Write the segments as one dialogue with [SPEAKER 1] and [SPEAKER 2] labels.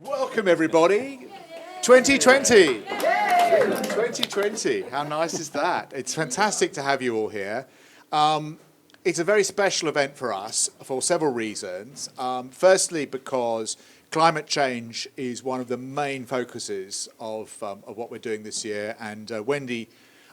[SPEAKER 1] Welcome everybody, 2020. 2020, how nice is that? It's fantastic to have you all here. It's a very special event for us for several reasons. Firstly, because climate change is one of the main focuses of what we're doing this year, and Wendy,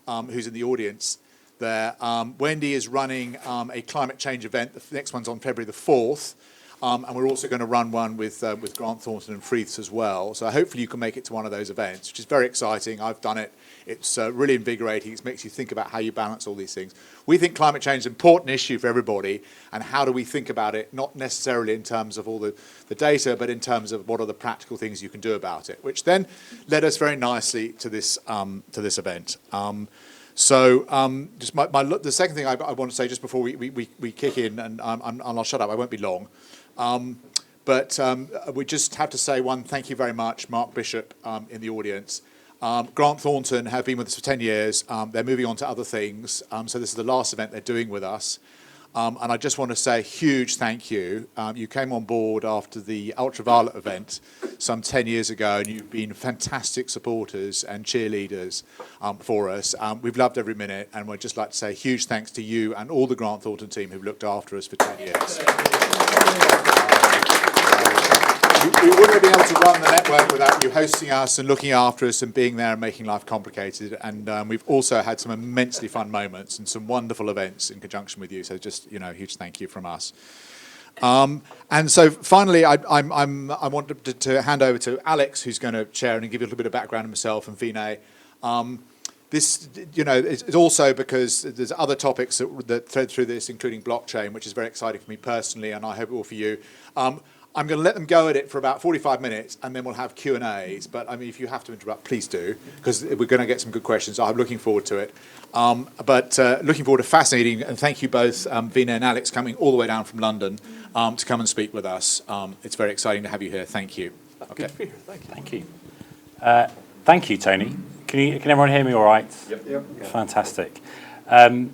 [SPEAKER 1] who's in the audience there, Wendy is running a climate change event. The next one's on February the 4th. And we're also going to run one with Grant Thornton and Freeths as well. So hopefully you can make it to one of those events, which is very exciting. I've done it. It's really invigorating. It makes you think about how you balance all these things. We think climate change is an important issue for everybody, and how do we think about it, not necessarily in terms of all the data, but in terms of what are the practical things you can do about it, which then led us very nicely to this event. Just the second thing I want to say just before we kick in, and I'll shut up, I won't be long. But we just have to say thank you very much, Mark Bishop in the audience. Grant Thornton have been with us for 10 years. They're moving on to other things. So this is the last event they're doing with us. And I just want to say a huge thank you. You came on board after the Ultraviolet event some 10 years ago, and you've been fantastic supporters and cheerleaders for us. We've loved every minute, and we'd just like to say a huge thanks to you and all the Grant Thornton team who've looked after us for 10 years. We wouldn't have been able to run the network without you hosting us and looking after us and being there and making life complicated. And we've also had some immensely fun moments and some wonderful events in conjunction with you. So just, a huge thank you from us. And so finally, I wanted to hand over to Alex, who's going to chair and give you a little bit of background on himself, and Vinay. This, it's also because there's other topics that thread through this, including blockchain, which is very exciting for me personally, and I hope all for you. I'm going to let them go at it for about 45 minutes, and then we'll have Q&As. But I mean, if you have to interrupt, please do, because we're going to get some good questions. I'm looking forward to it. Looking forward to fascinating, and thank you both, Vinay and Alex, coming all the way down from London to come and speak with us. It's very exciting to have you here. Thank you.
[SPEAKER 2] Okay. Good to be here. Thank you. Thank you, Tony. Can everyone hear me all right?
[SPEAKER 3] Yep.
[SPEAKER 2] Fantastic. Well,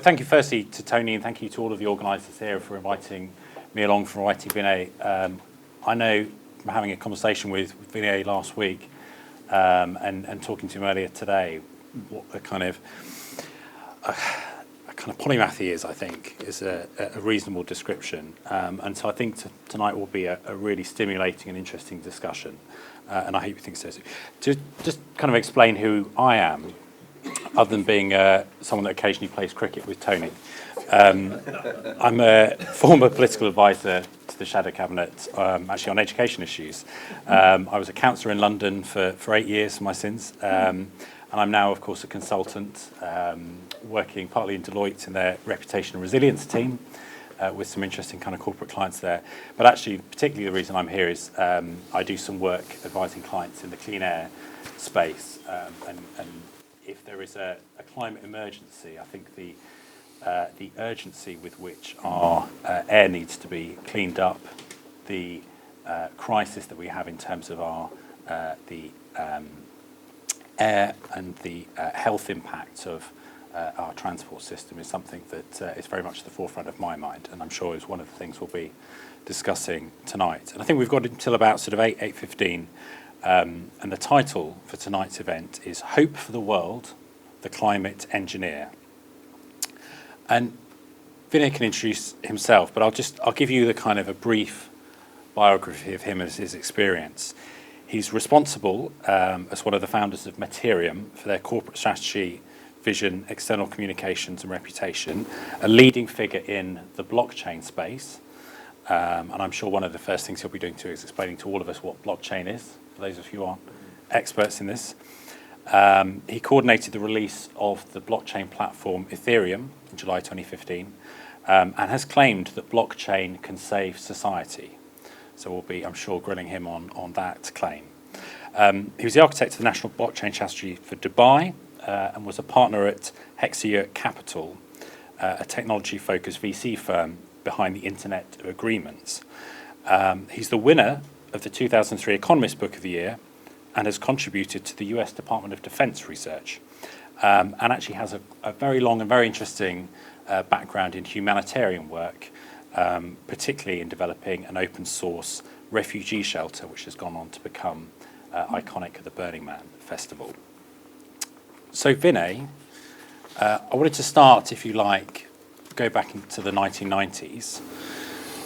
[SPEAKER 2] thank you firstly to Tony, and thank you to all of the organisers here for inviting me along, for inviting Vinay. I know from having a conversation with Vinay last week and talking to him earlier today, what a kind of polymath he is, I think, is a reasonable description. And so I think tonight will be a really stimulating and interesting discussion. And I hope you think so. To just kind of explain who I am, other than being someone that occasionally plays cricket with Tony. I'm a former political advisor to the Shadow Cabinet, actually on education issues. I was a councillor in London for 8 years for my sins, and I'm now, of course, a consultant, working partly in Deloitte in their reputation and resilience team, with some interesting kind of corporate clients there. But actually, particularly the reason I'm here is I do some work advising clients in the clean air space, and if there is a climate emergency, I think the urgency with which our air needs to be cleaned up, the crisis that we have in terms of our the air and the health impacts of our transport system is something that is very much at the forefront of my mind, and I'm sure is one of the things we'll be discussing tonight. And I think we've got until about sort of 8:15, and the title for tonight's event is Hope for the World, the Climate Engineer. And Vinay can introduce himself, but I'll give you the kind of a brief biography of him and his experience. He's responsible as one of the founders of Mattereum for their corporate strategy, vision, external communications and reputation, a leading figure in the blockchain space. And I'm sure one of the first things he'll be doing too is explaining to all of us what blockchain is, for those of you who aren't experts in this. He coordinated the release of the blockchain platform Ethereum in July 2015, and has claimed that blockchain can save society. So we'll be, I'm sure, grilling him on that claim. He was the architect of the National Blockchain Strategy for Dubai, and was a partner at Hexayurt Capital, a technology-focused VC firm behind the Internet of Agreements. He's the winner of the 2003 Economist Book of the Year, and has contributed to the US Department of Defense research, and actually has a very long and very interesting background in humanitarian work, particularly in developing an open source refugee shelter, which has gone on to become iconic at the Burning Man Festival. So Vinay, I wanted to start, if you like, go back into the 1990s,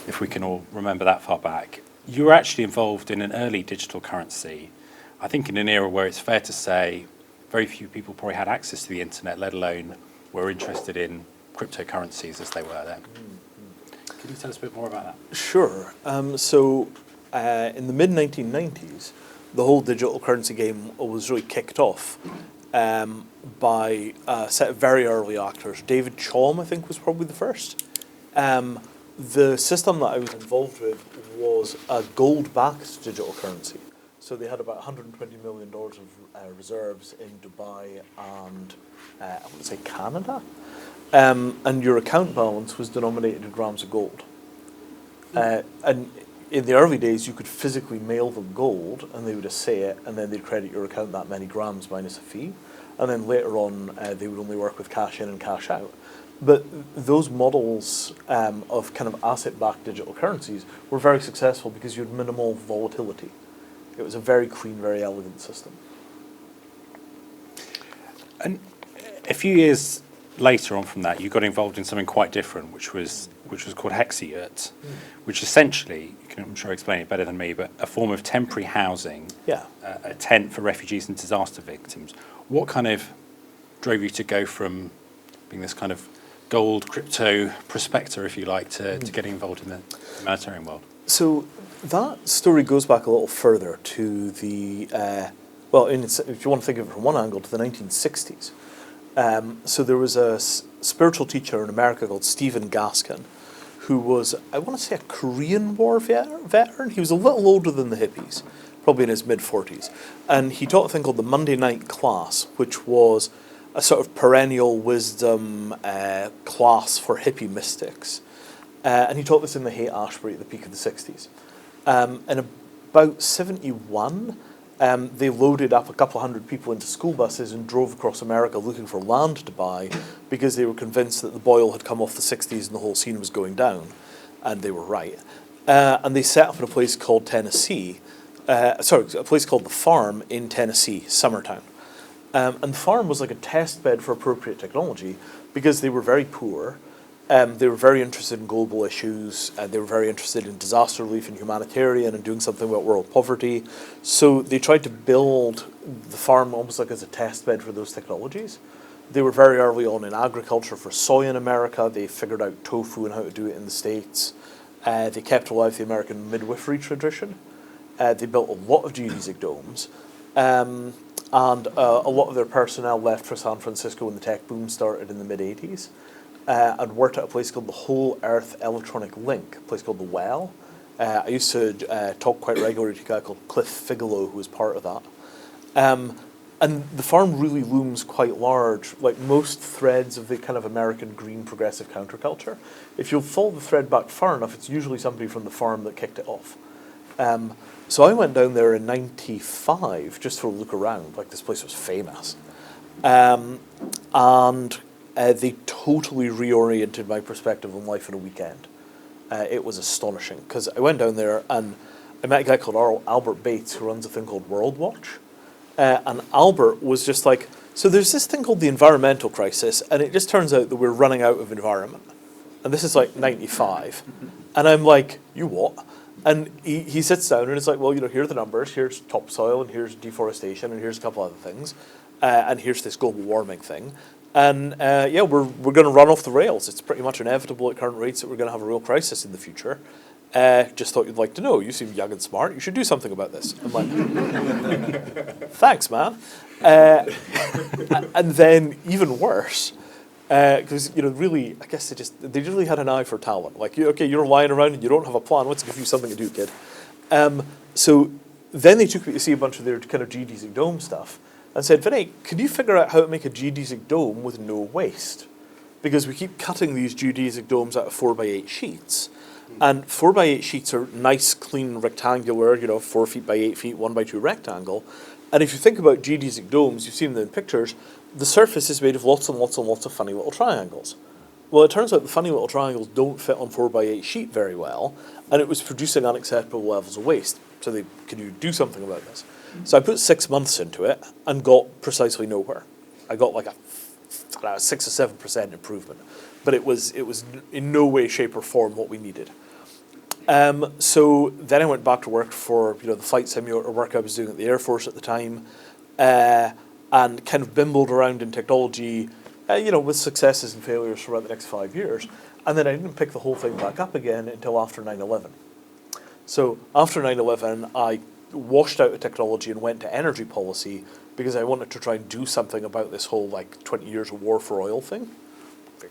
[SPEAKER 2] if we can all remember that far back. You were actually involved in an early digital currency, I think in an era where it's fair to say very few people probably had access to the internet, let alone were interested in cryptocurrencies as they were then. Can you tell us a bit more about that? Sure.
[SPEAKER 3] So in the mid-1990s, the whole digital currency game was really kicked off by a set of very early actors. David Chaum, I think, was probably the first. The system that I was involved with was a gold-backed digital currency. So they had about $120 million of reserves in Dubai and, I would say, Canada. And your account balance was denominated in grams of gold. And in the early days, you could physically mail them gold, and they would assay it, and then they'd credit your account that many grams minus a fee. And then later on, they would only work with cash in and cash out. But those models of kind of asset-backed digital currencies were very successful because you had minimal volatility. It was a very clean, very elegant system. And
[SPEAKER 2] a few years later on from that, you got involved in something quite different, which was called Hexayurt, which essentially, you can, I'm sure, explain it better than me, but a form of temporary housing, a tent for refugees and disaster victims. What kind of drove you to go from being this kind of gold crypto prospector, if you like, to getting involved in the humanitarian world?
[SPEAKER 3] So that story goes back a little further to the, if you want to think of it from one angle, to the 1960s. So there was a spiritual teacher in America called Stephen Gaskin, who was, I want to say, a Korean War veteran. He was a little older than the hippies, probably in his mid-40s. And he taught a thing called the Monday Night Class, which was a sort of perennial wisdom class for hippie mystics. And he taught this in the Haight-Ashbury at the peak of the 60s. In about 71, they loaded up a couple hundred people into school buses and drove across America looking for land to buy because they were convinced that the boil had come off the 60s and the whole scene was going down. And they were right. And they set up in a place called Tennessee, a place called The Farm in Tennessee, Summertown. And the farm was like a test bed for appropriate technology because they were very poor. They were very interested in global issues. They were very interested in disaster relief and humanitarian and doing something about world poverty. So they tried to build the farm almost like as a test bed for those technologies. They were very early on in agriculture for soy in America. They figured out tofu and how to do it in the States. They kept alive the American midwifery tradition. They built a lot of geodesic domes. And a lot of their personnel left for San Francisco when the tech boom started in the mid-'80s and worked at a place called the Whole Earth Electronic Link, a place called The Well. I used to talk quite regularly to a guy called Cliff Figelow, who was part of that. And the farm really looms quite large, like most threads of the kind of American green progressive counterculture. If you'll follow the thread back far enough, it's usually somebody from the farm that kicked it off. So I went down there in 95 just for a look around, like this place was famous. And they totally reoriented my perspective on life in a weekend. It was astonishing, because I went down there and I met a guy called Albert Bates who runs a thing called World Watch. And Albert was just like, so there's this thing called the environmental crisis, and it just turns out that we're running out of environment. And this is like 95. And I'm like, you what? And he sits down and it's like, well, here are the numbers. Here's topsoil, and here's deforestation, and here's a couple other things. And here's this global warming thing. And we're going to run off the rails. It's pretty much inevitable at current rates that we're going to have a real crisis in the future. Just thought you'd like to know. You seem young and smart. You should do something about this. I'm like, thanks, man. And then even worse, because really, I guess they really had an eye for talent. Like, you're lying around and you don't have a plan. Let's give you something to do, kid. So then they took me to see a bunch of their kind of geodesic dome stuff and said, Vinay, could you figure out how to make a geodesic dome with no waste? Because we keep cutting these geodesic domes out of 4x8 sheets. And 4x8 sheets are nice, clean, rectangular, 4 feet by 8 feet, 1x2 rectangle. And if you think about geodesic domes, you've seen them in pictures, the surface is made of lots and lots and lots of funny little triangles. Well, it turns out the funny little triangles don't fit on 4x8 sheet very well, and it was producing unacceptable levels of waste. So can you do something about this? So I put 6 months into it and got precisely nowhere. I got like a 6 or 7% improvement, but it was in no way, shape, or form what we needed. So then I went back to work for the flight simulator work I was doing at the Air Force at the time, and kind of bimbled around in technology, with successes and failures for about the next 5 years. And then I didn't pick the whole thing back up again until after 9/11. So after 9/11, I washed out of technology and went to energy policy because I wanted to try and do something about this whole 20 years of war for oil thing.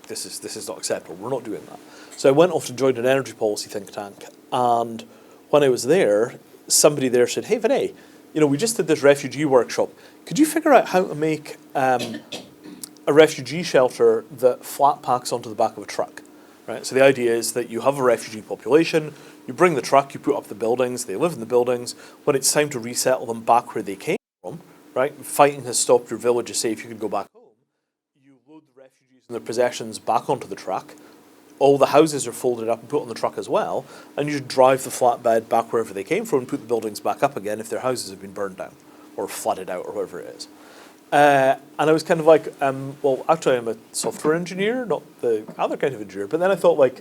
[SPEAKER 3] This is not acceptable. We're not doing that. So I went off and joined an energy policy think tank. And when I was there, somebody there said, "Hey, Vinay, we just did this refugee workshop. Could you figure out how to make a refugee shelter that flat packs onto the back of a truck?" Right. So the idea is that you have a refugee population, you bring the truck, you put up the buildings, they live in the buildings. When it's time to resettle them back where they came from, right? Fighting has stopped, your village is safe, you can go back home. You load the refugees and their possessions back onto the truck. All the houses are folded up and put on the truck as well, and you drive the flatbed back wherever they came from and put the buildings back up again if their houses have been burned down or flooded out or whatever it is. And I was kind of like, well, actually I'm a software engineer, not the other kind of engineer. But then I thought well,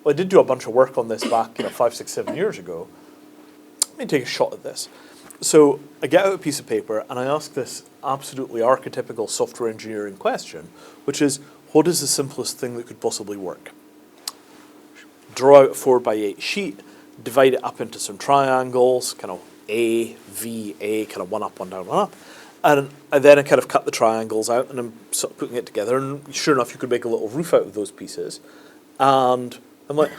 [SPEAKER 3] I did do a bunch of work on this back 5, 6, 7 years ago. Let me take a shot at this. So I get out a piece of paper and I ask this absolutely archetypical software engineering question, which is, what is the simplest thing that could possibly work? Draw out a 4x8 sheet, divide it up into some triangles, kind of A, V, A, kind of one up, one down, one up. And then I kind of cut the triangles out and I'm sort of putting it together, and sure enough you could make a little roof out of those pieces. And I'm like,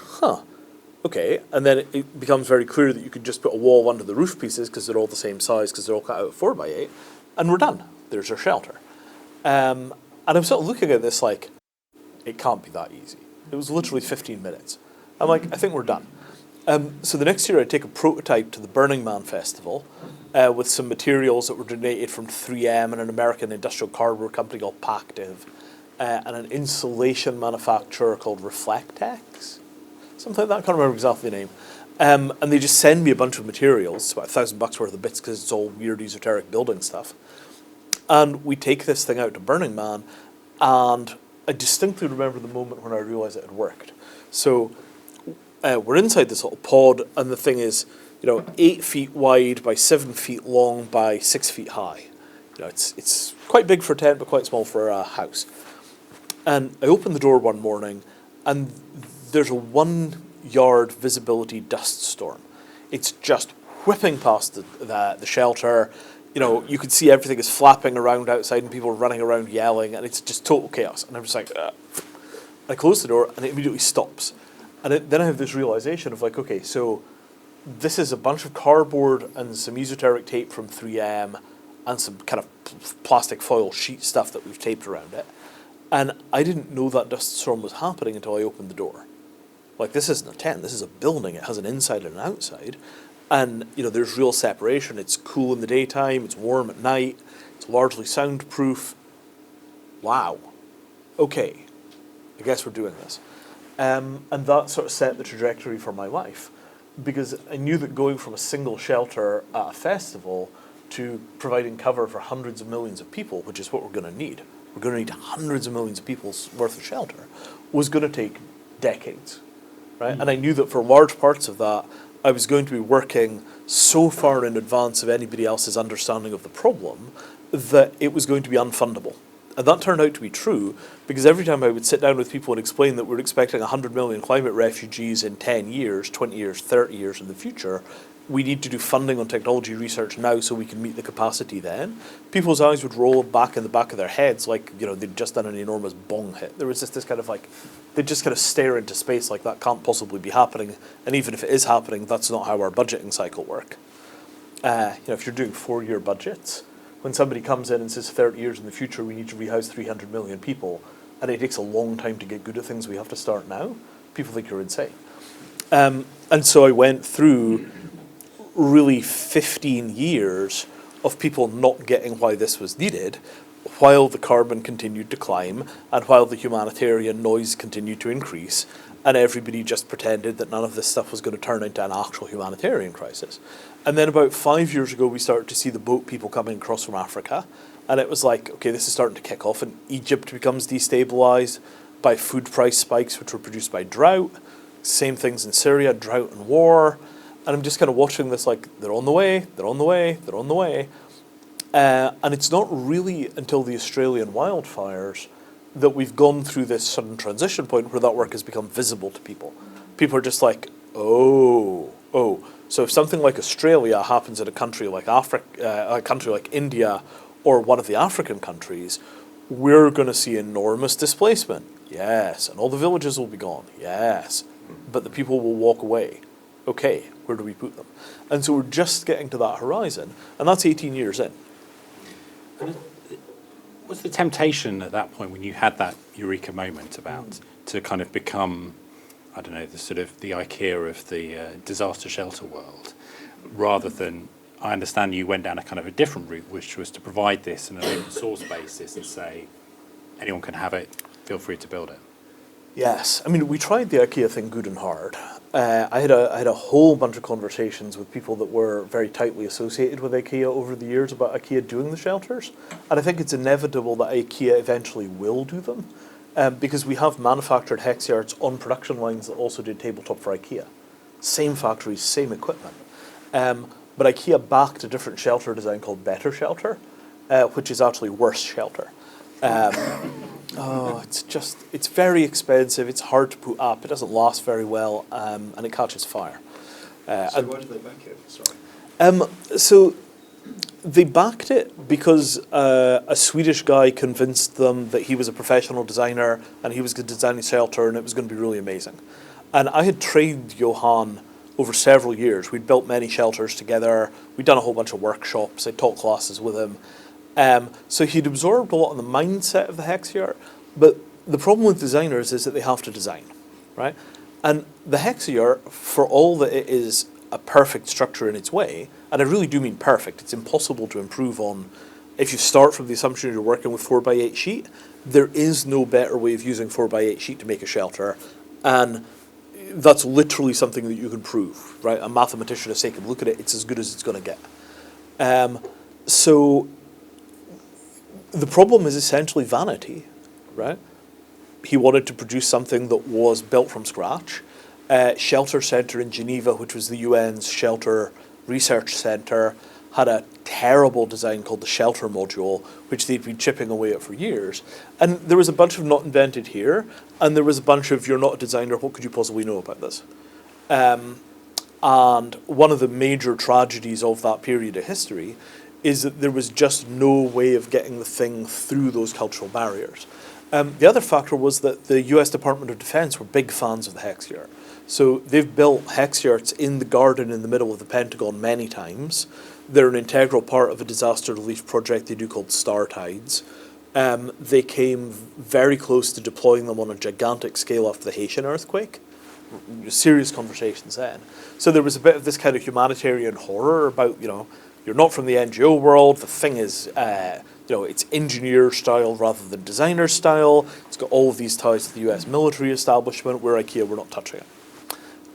[SPEAKER 3] okay. And then it becomes very clear that you could just put a wall under the roof pieces because they're all the same size because they're all cut out 4x8, and we're done. There's our shelter. And I'm sort of looking at this like, it can't be that easy. It was literally 15 minutes. I'm like, I think we're done. So the next year I take a prototype to the Burning Man Festival with some materials that were donated from 3M and an American industrial cardboard company called Pactiv and an insulation manufacturer called Reflectex, something like that. I can't remember exactly the name. And they just send me a bunch of materials, it's about $1,000 worth of bits because it's all weird esoteric building stuff. And we take this thing out to Burning Man, and I distinctly remember the moment when I realized it had worked. So we're inside this little pod, and the thing is, 8 feet wide by 7 feet long by 6 feet high. It's quite big for a tent, but quite small for a house. And I open the door one morning, and there's a 1 yard visibility dust storm. It's just whipping past the shelter. You can see everything is flapping around outside, and people are running around yelling, and it's just total chaos. And I'm just like, I close the door, and it immediately stops. And then I have this realization of okay, so this is a bunch of cardboard and some esoteric tape from 3M and some kind of plastic foil sheet stuff that we've taped around it. And I didn't know that dust storm was happening until I opened the door. This isn't a tent, this is a building. It has an inside and an outside. And, there's real separation. It's cool in the daytime, it's warm at night, it's largely soundproof. Wow. Okay, I guess we're doing this. And that sort of set the trajectory for my life, because I knew that going from a single shelter at a festival to providing cover for hundreds of millions of people, which is what we're going to need, we're going to need hundreds of millions of people's worth of shelter, was going to take decades, right? And I knew that for large parts of that, I was going to be working so far in advance of anybody else's understanding of the problem that it was going to be unfundable. And that turned out to be true, because every time I would sit down with people and explain that we're expecting 100 million climate refugees in 10 years, 20 years, 30 years in the future, we need to do funding on technology research now so we can meet the capacity then, people's eyes would roll back in the back of their heads like, they'd just done an enormous bong hit. There was just this kind of they'd just kind of stare into space like that can't possibly be happening. And even if it is happening, that's not how our budgeting cycle work. If you're doing 4-year budgets, when somebody comes in and says 30 years in the future we need to rehouse 300 million people, and it takes a long time to get good at things, we have to start now, people think you're insane. And so I went through really 15 years of people not getting why this was needed, while the carbon continued to climb and while the humanitarian noise continued to increase, and everybody just pretended that none of this stuff was going to turn into an actual humanitarian crisis. And then about 5 years ago, we started to see the boat people coming across from Africa, and it was like, okay, this is starting to kick off, and Egypt becomes destabilized by food price spikes, which were produced by drought. Same things in Syria, drought and war. And I'm just kind of watching this like, they're on the way, they're on the way, they're on the way. And it's not really until the Australian wildfires that we've gone through this sudden transition point where that work has become visible to people. People are just like, oh. So if something like Australia happens in a country like a country like India or one of the African countries, we're going to see enormous displacement. Yes. And all the villages will be gone. Yes. But the people will walk away. Okay, where do we put them? And so we're just getting to that horizon, and that's 18 years in.
[SPEAKER 2] Was the temptation at that point when you had that eureka moment about to kind of become, I don't know, the sort of the IKEA of the disaster shelter world, rather than, I understand you went down a kind of a different route, which was to provide this on an open source basis and say, anyone can have it, feel free to build it.
[SPEAKER 3] Yes, I mean, we tried the IKEA thing good and hard. I had a whole bunch of conversations with people that were very tightly associated with IKEA over the years about IKEA doing the shelters, and I think it's inevitable that IKEA eventually will do them, because we have manufactured Hexayurts on production lines that also did tabletop for IKEA. Same factories, same equipment. But IKEA backed a different shelter design called Better Shelter, which is actually worse shelter. It's very expensive, it's hard to put up, it doesn't last very well, and it catches fire.
[SPEAKER 1] So why did they back it? Sorry.
[SPEAKER 3] So they backed it because a Swedish guy convinced them that he was a professional designer and he was going to design a shelter and it was going to be really amazing. And I had trained Johan over several years. We'd built many shelters together, we'd done a whole bunch of workshops, I'd taught classes with him. So he'd absorbed a lot of the mindset of the Hexayurt, but the problem with designers is that they have to design, right? And the Hexayurt, for all that it is a perfect structure in its way, and I really do mean perfect, it's impossible to improve on. If you start from the assumption you're working with 4x8 sheet, there is no better way of using 4x8 sheet to make a shelter, and that's literally something that you can prove, right? A mathematician, if they can look at it, it's as good as it's going to get. So the problem is essentially vanity, right? He wanted to produce something that was built from scratch. Shelter Centre in Geneva, which was the UN's shelter research centre, had a terrible design called the shelter module, which they'd been chipping away at for years. And there was a bunch of not invented here, and there was a bunch of, you're not a designer, what could you possibly know about this? And one of the major tragedies of that period of history is that there was just no way of getting the thing through those cultural barriers. The other factor was that the US Department of Defense were big fans of the Hexayurt. So they've built Hexayurts in the garden in the middle of the Pentagon many times. They're an integral part of a disaster relief project they do called Star Tides. They came very close to deploying them on a gigantic scale after the Haitian earthquake. Serious conversations then. So there was a bit of this kind of humanitarian horror about, you're not from the NGO world, the thing is, it's engineer style rather than designer style, it's got all of these ties to the US military establishment, where IKEA were not touching it.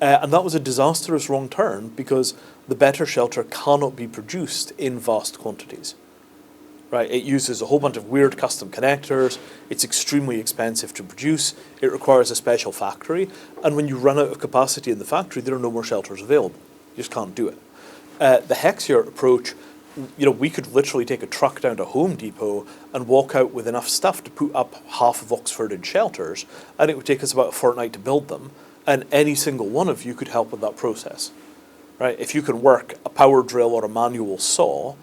[SPEAKER 3] And that was a disastrous wrong turn because the Better Shelter cannot be produced in vast quantities. Right? It uses a whole bunch of weird custom connectors, it's extremely expensive to produce, it requires a special factory, and when you run out of capacity in the factory, there are no more shelters available. You just can't do it. The Hexayurt approach, we could literally take a truck down to Home Depot and walk out with enough stuff to put up half of Oxford in shelters, and it would take us about a fortnight to build them, and any single one of you could help with that process. Right? If you can work a power drill or a manual saw,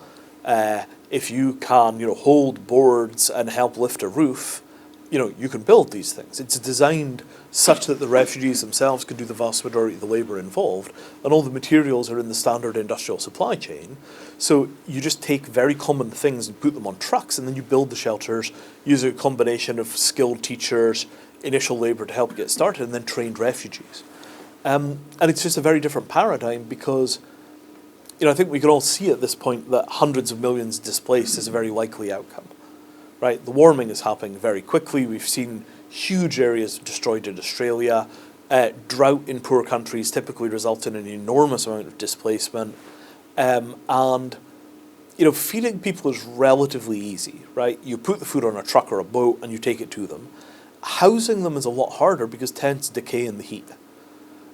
[SPEAKER 3] if you can, hold boards and help lift a roof, you can build these things. It's designed such that the refugees themselves can do the vast majority of the labour involved, and all the materials are in the standard industrial supply chain. So you just take very common things and put them on trucks, and then you build the shelters using a combination of skilled teachers, initial labour to help get started, and then trained refugees. And it's just a very different paradigm because, I think we can all see at this point that hundreds of millions displaced is a very likely outcome. right? The warming is happening very quickly. We've seen huge areas destroyed in Australia. Drought in poor countries typically results in an enormous amount of displacement. And feeding people is relatively easy, right? You put the food on a truck or a boat and you take it to them. Housing them is a lot harder because tents decay in the heat.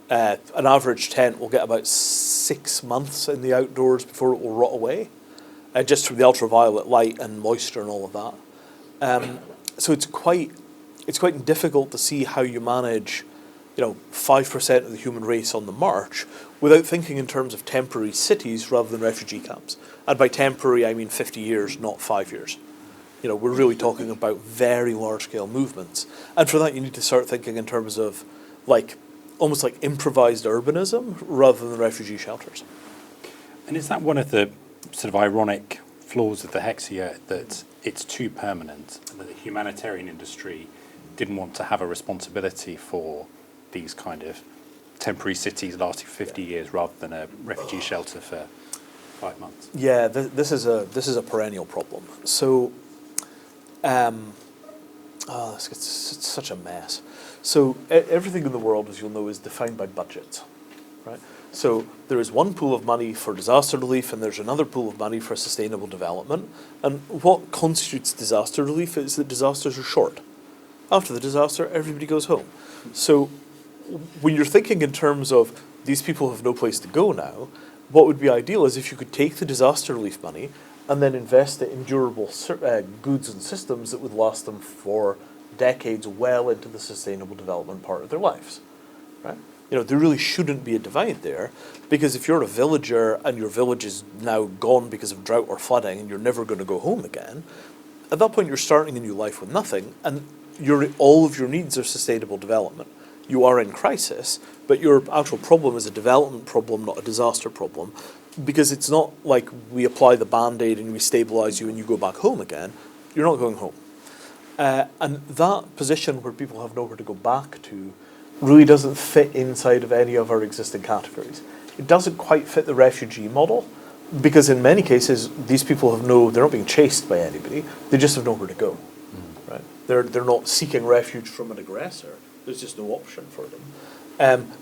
[SPEAKER 3] An average tent will get about 6 months in the outdoors before it will rot away, just from the ultraviolet light and moisture and all of that. So it's quite difficult to see how you manage 5% of the human race on the march without thinking in terms of temporary cities rather than refugee camps. And by temporary, I mean 50 years, not 5 years. We're really talking about very large-scale movements. And for that, you need to start thinking in terms of almost like improvised urbanism rather than refugee shelters.
[SPEAKER 2] And is that one of the sort of ironic flaws of the Hexayurt, that it's too permanent, and that the humanitarian industry didn't want to have a responsibility for these kind of temporary cities lasting 50 years rather than a refugee shelter for 5 months?
[SPEAKER 3] Yeah, this is a perennial problem. So, it's such a mess. So everything in the world, as you'll know, is defined by budgets, right? So there is one pool of money for disaster relief, and there's another pool of money for sustainable development. And what constitutes disaster relief is that disasters are short. After the disaster, everybody goes home. So when you're thinking in terms of these people have no place to go now, what would be ideal is if you could take the disaster relief money and then invest it in durable goods and systems that would last them for decades, well into the sustainable development part of their lives, right? There really shouldn't be a divide there, because if you're a villager and your village is now gone because of drought or flooding and you're never going to go home again, at that point you're starting a new life with nothing, and all of your needs are sustainable development. You are in crisis, but your actual problem is a development problem, not a disaster problem, because it's not like we apply the Band-Aid and we stabilize you and you go back home again. You're not going home. And that position where people have nowhere to go back to really doesn't fit inside of any of our existing categories. It doesn't quite fit the refugee model, because in many cases, these people they're not being chased by anybody, they just have nowhere to go, right? They're not seeking refuge from an aggressor, there's just no option for them.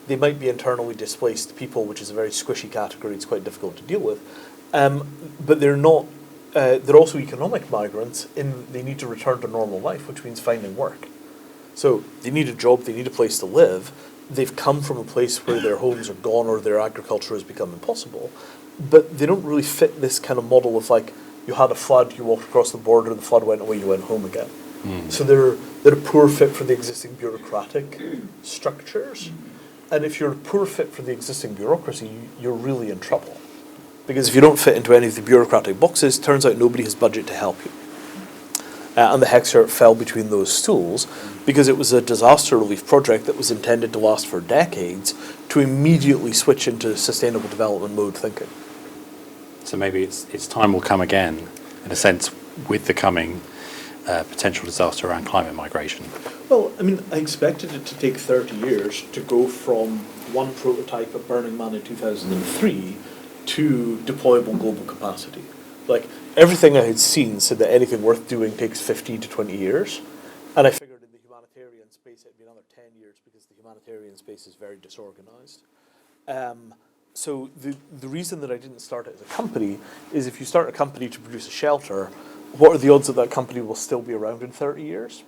[SPEAKER 3] They might be internally displaced people, which is a very squishy category, it's quite difficult to deal with, but they're not. They're also economic migrants in they need to return to normal life, which means finding work. So they need a job, they need a place to live. They've come from a place where their homes are gone or their agriculture has become impossible, but they don't really fit this kind of model of you had a flood, you walked across the border, the flood went away, you went home again. So they're a poor fit for the existing bureaucratic structures. And if you're a poor fit for the existing bureaucracy, you're really in trouble. Because if you don't fit into any of the bureaucratic boxes, it turns out nobody has budget to help you. And the Hexayurt fell between those stools because it was a disaster relief project that was intended to last for decades to immediately switch into sustainable development mode thinking.
[SPEAKER 2] So maybe it's time will come again, in a sense, with the coming potential disaster around climate migration.
[SPEAKER 3] Well, I expected it to take 30 years to go from one prototype of Burning Man in 2003 to deployable global capacity. Everything I had seen said that anything worth doing takes 15 to 20 years, and I figured in the humanitarian space it'd be another 10 years because the humanitarian space is very disorganized. So the reason that I didn't start it as a company is if you start a company to produce a shelter, what are the odds that company will still be around in 30 years?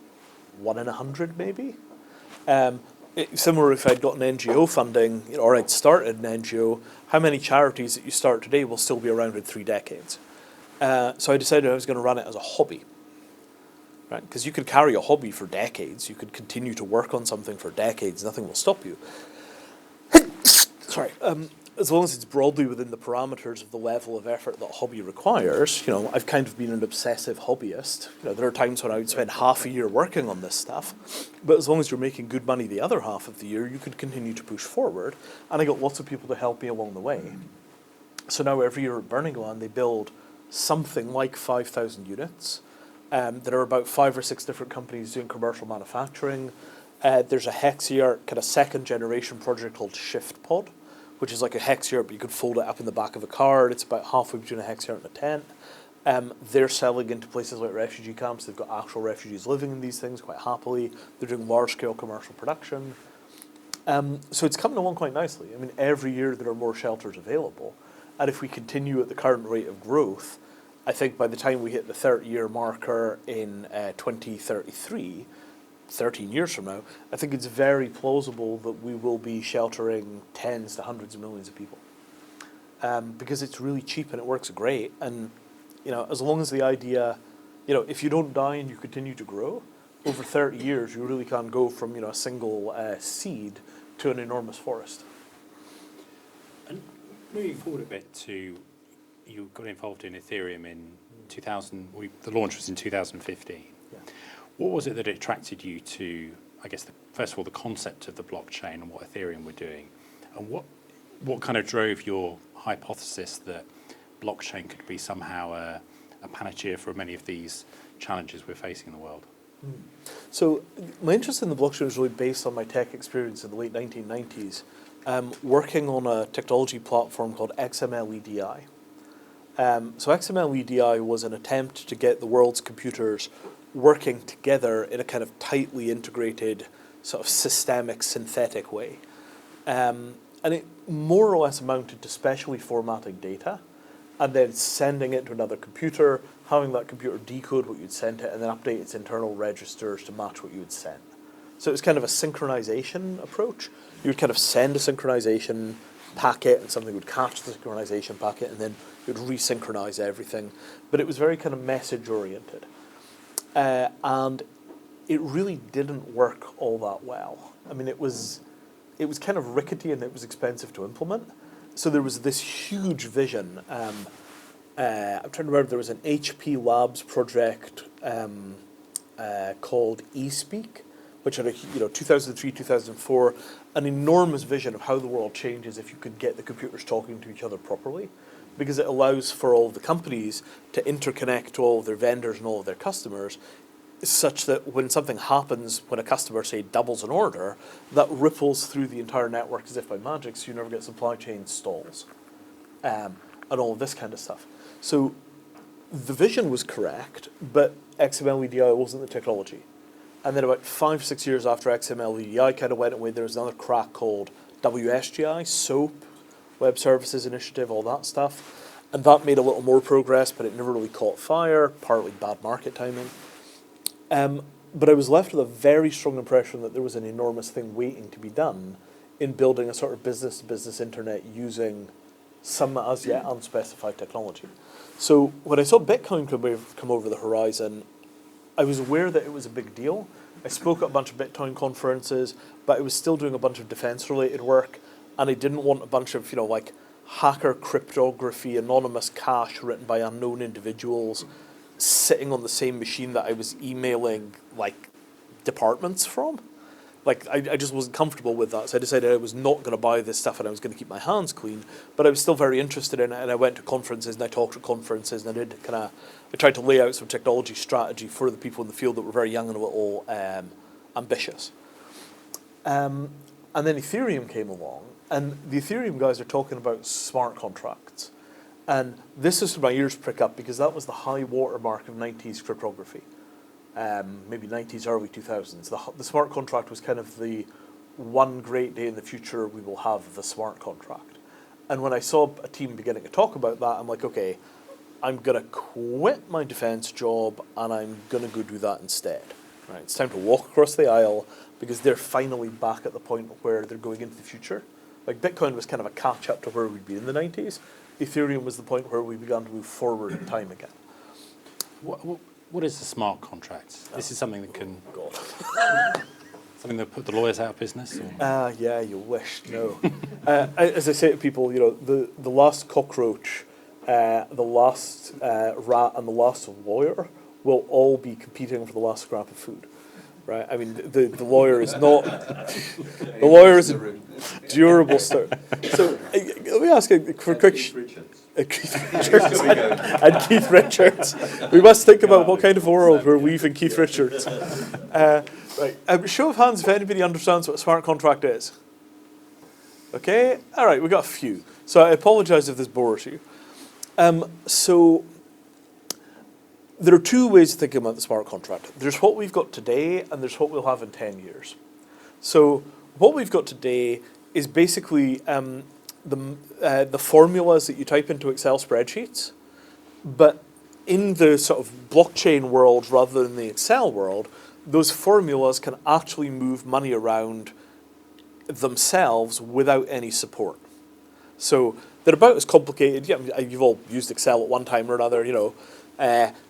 [SPEAKER 3] 1 in 100 maybe? Similar if I'd gotten NGO funding, or I'd started an NGO, how many charities that you start today will still be around in 3 decades? So I decided I was going to run it as a hobby, right? Because you could carry a hobby for decades, you could continue to work on something for decades, nothing will stop you. Sorry. As long as it's broadly within the parameters of the level of effort that a hobby requires, I've kind of been an obsessive hobbyist. There are times when I would spend half a year working on this stuff, but as long as you're making good money the other half of the year, you could continue to push forward, and I got lots of people to help me along the way. So now every year at Burning Man, they build something like 5,000 units. There are about 5 or 6 different companies doing commercial manufacturing. There's a Hexayurt kind of second generation project called ShiftPod, which is like a Hexayurt, but you could fold it up in the back of a car. It's about halfway between a Hexayurt and a tent. They're selling into places like refugee camps. They've got actual refugees living in these things quite happily. They're doing large-scale commercial production. So it's coming along quite nicely. I mean, every year there are more shelters available. And if we continue at the current rate of growth, I think by the time we hit the 30-year marker in 2033, 13 years from now, I think it's very plausible that we will be sheltering tens to hundreds of millions of people. Because it's really cheap and it works great. And, as long as the idea, if you don't die and you continue to grow, over 30 years, you really can go from, a single seed to an enormous forest.
[SPEAKER 2] And moving forward a bit to, you got involved in Ethereum in 2000, the launch was in 2015.
[SPEAKER 3] Yeah.
[SPEAKER 2] What was it that attracted you to, I guess, first of all, the concept of the blockchain and what Ethereum were doing? And what kind of drove your hypothesis that blockchain could be somehow a panacea for many of these challenges we're facing in the world?
[SPEAKER 3] So my interest in the blockchain was really based on my tech experience in the late 1990s, working on a technology platform called XML-EDI. So XML-EDI was an attempt to get the world's computers working together in a kind of tightly integrated, sort of systemic, synthetic way. And it more or less amounted to specially formatting data and then sending it to another computer, having that computer decode what you'd sent it, and then update its internal registers to match what you had sent. So it was kind of a synchronization approach. You would kind of send a synchronization packet, and something would catch the synchronization packet, and then it would resynchronize everything. But it was very kind of message-oriented. And it really didn't work all that well. I mean, it was kind of rickety and it was expensive to implement. So there was this huge vision. I'm trying to remember, there was an HP Labs project called eSpeak, which had 2003, 2004, an enormous vision of how the world changes if you could get the computers talking to each other properly, because it allows for all the companies to interconnect to all of their vendors and all of their customers, such that when something happens, when a customer, say, doubles an order, that ripples through the entire network as if by magic, so you never get supply chain stalls, and all of this kind of stuff. So the vision was correct, but XML-EDI wasn't the technology. And then about 5-6 years after XML-EDI kind of went away, there was another crack called WSGI, SOAP, Web Services Initiative, all that stuff. And that made a little more progress, but it never really caught fire, partly bad market timing. But I was left with a very strong impression that there was an enormous thing waiting to be done in building a sort of business-to-business internet using some as yet unspecified technology. So when I saw Bitcoin come over the horizon, I was aware that it was a big deal. I spoke at a bunch of Bitcoin conferences, but I was still doing a bunch of defense-related work, and I didn't want a bunch of, like hacker cryptography, anonymous cache written by unknown individuals sitting on the same machine that I was emailing, like, departments from. Like, I just wasn't comfortable with that, so I decided I was not going to buy this stuff and I was going to keep my hands clean, but I was still very interested in it, and I went to conferences and I talked at conferences, and I tried to lay out some technology strategy for the people in the field that were very young and a little ambitious. And then Ethereum came along, and the Ethereum guys are talking about smart contracts. And this is where my ears prick up, because that was the high watermark of 90s cryptography. Maybe 90s, early 2000s. The smart contract was kind of the one great day in the future we will have the smart contract. And when I saw a team beginning to talk about that, I'm like, okay, I'm going to quit my defense job and I'm going to go do that instead. Right? It's time to walk across the aisle, because they're finally back at the point where they're going into the future. Like, Bitcoin was kind of a catch-up to where we'd been in the 90s. Ethereum was the point where we began to move forward in time again.
[SPEAKER 2] What is the smart contract? This is something that can...
[SPEAKER 3] God.
[SPEAKER 2] Something that put the lawyers out of business?
[SPEAKER 3] Yeah, you wish, no. As I say to people, the last cockroach, the last rat, and the last lawyer will all be competing for the last scrap of food. Right? I mean, the lawyer is not... The lawyer is a durable start. So, let me ask for a quick... Keith Richards and Keith Richards. We must think about what kind of world we're weaving Keith Richards. Right. Show of hands if anybody understands what a smart contract is. Okay? All right, we got a few. So I apologize if this bores you. So There are two ways of thinking about the smart contract. There's what we've got today, and there's what we'll have in 10 years. So what we've got today is basically the formulas that you type into Excel spreadsheets, but in the sort of blockchain world rather than the Excel world, those formulas can actually move money around themselves without any support. So they're about as complicated. Yeah, you've all used Excel at one time or another.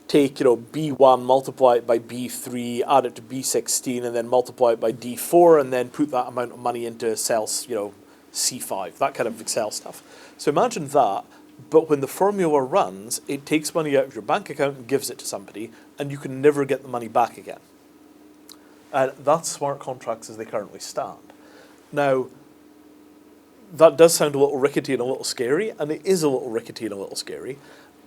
[SPEAKER 3] Take B1, multiply it by B3, add it to B16, and then multiply it by D4, and then put that amount of money into cell C5. That kind of Excel stuff. So imagine that, but when the formula runs, it takes money out of your bank account and gives it to somebody, and you can never get the money back again. And that's smart contracts as they currently stand. Now, that does sound a little rickety and a little scary, and it is a little rickety and a little scary.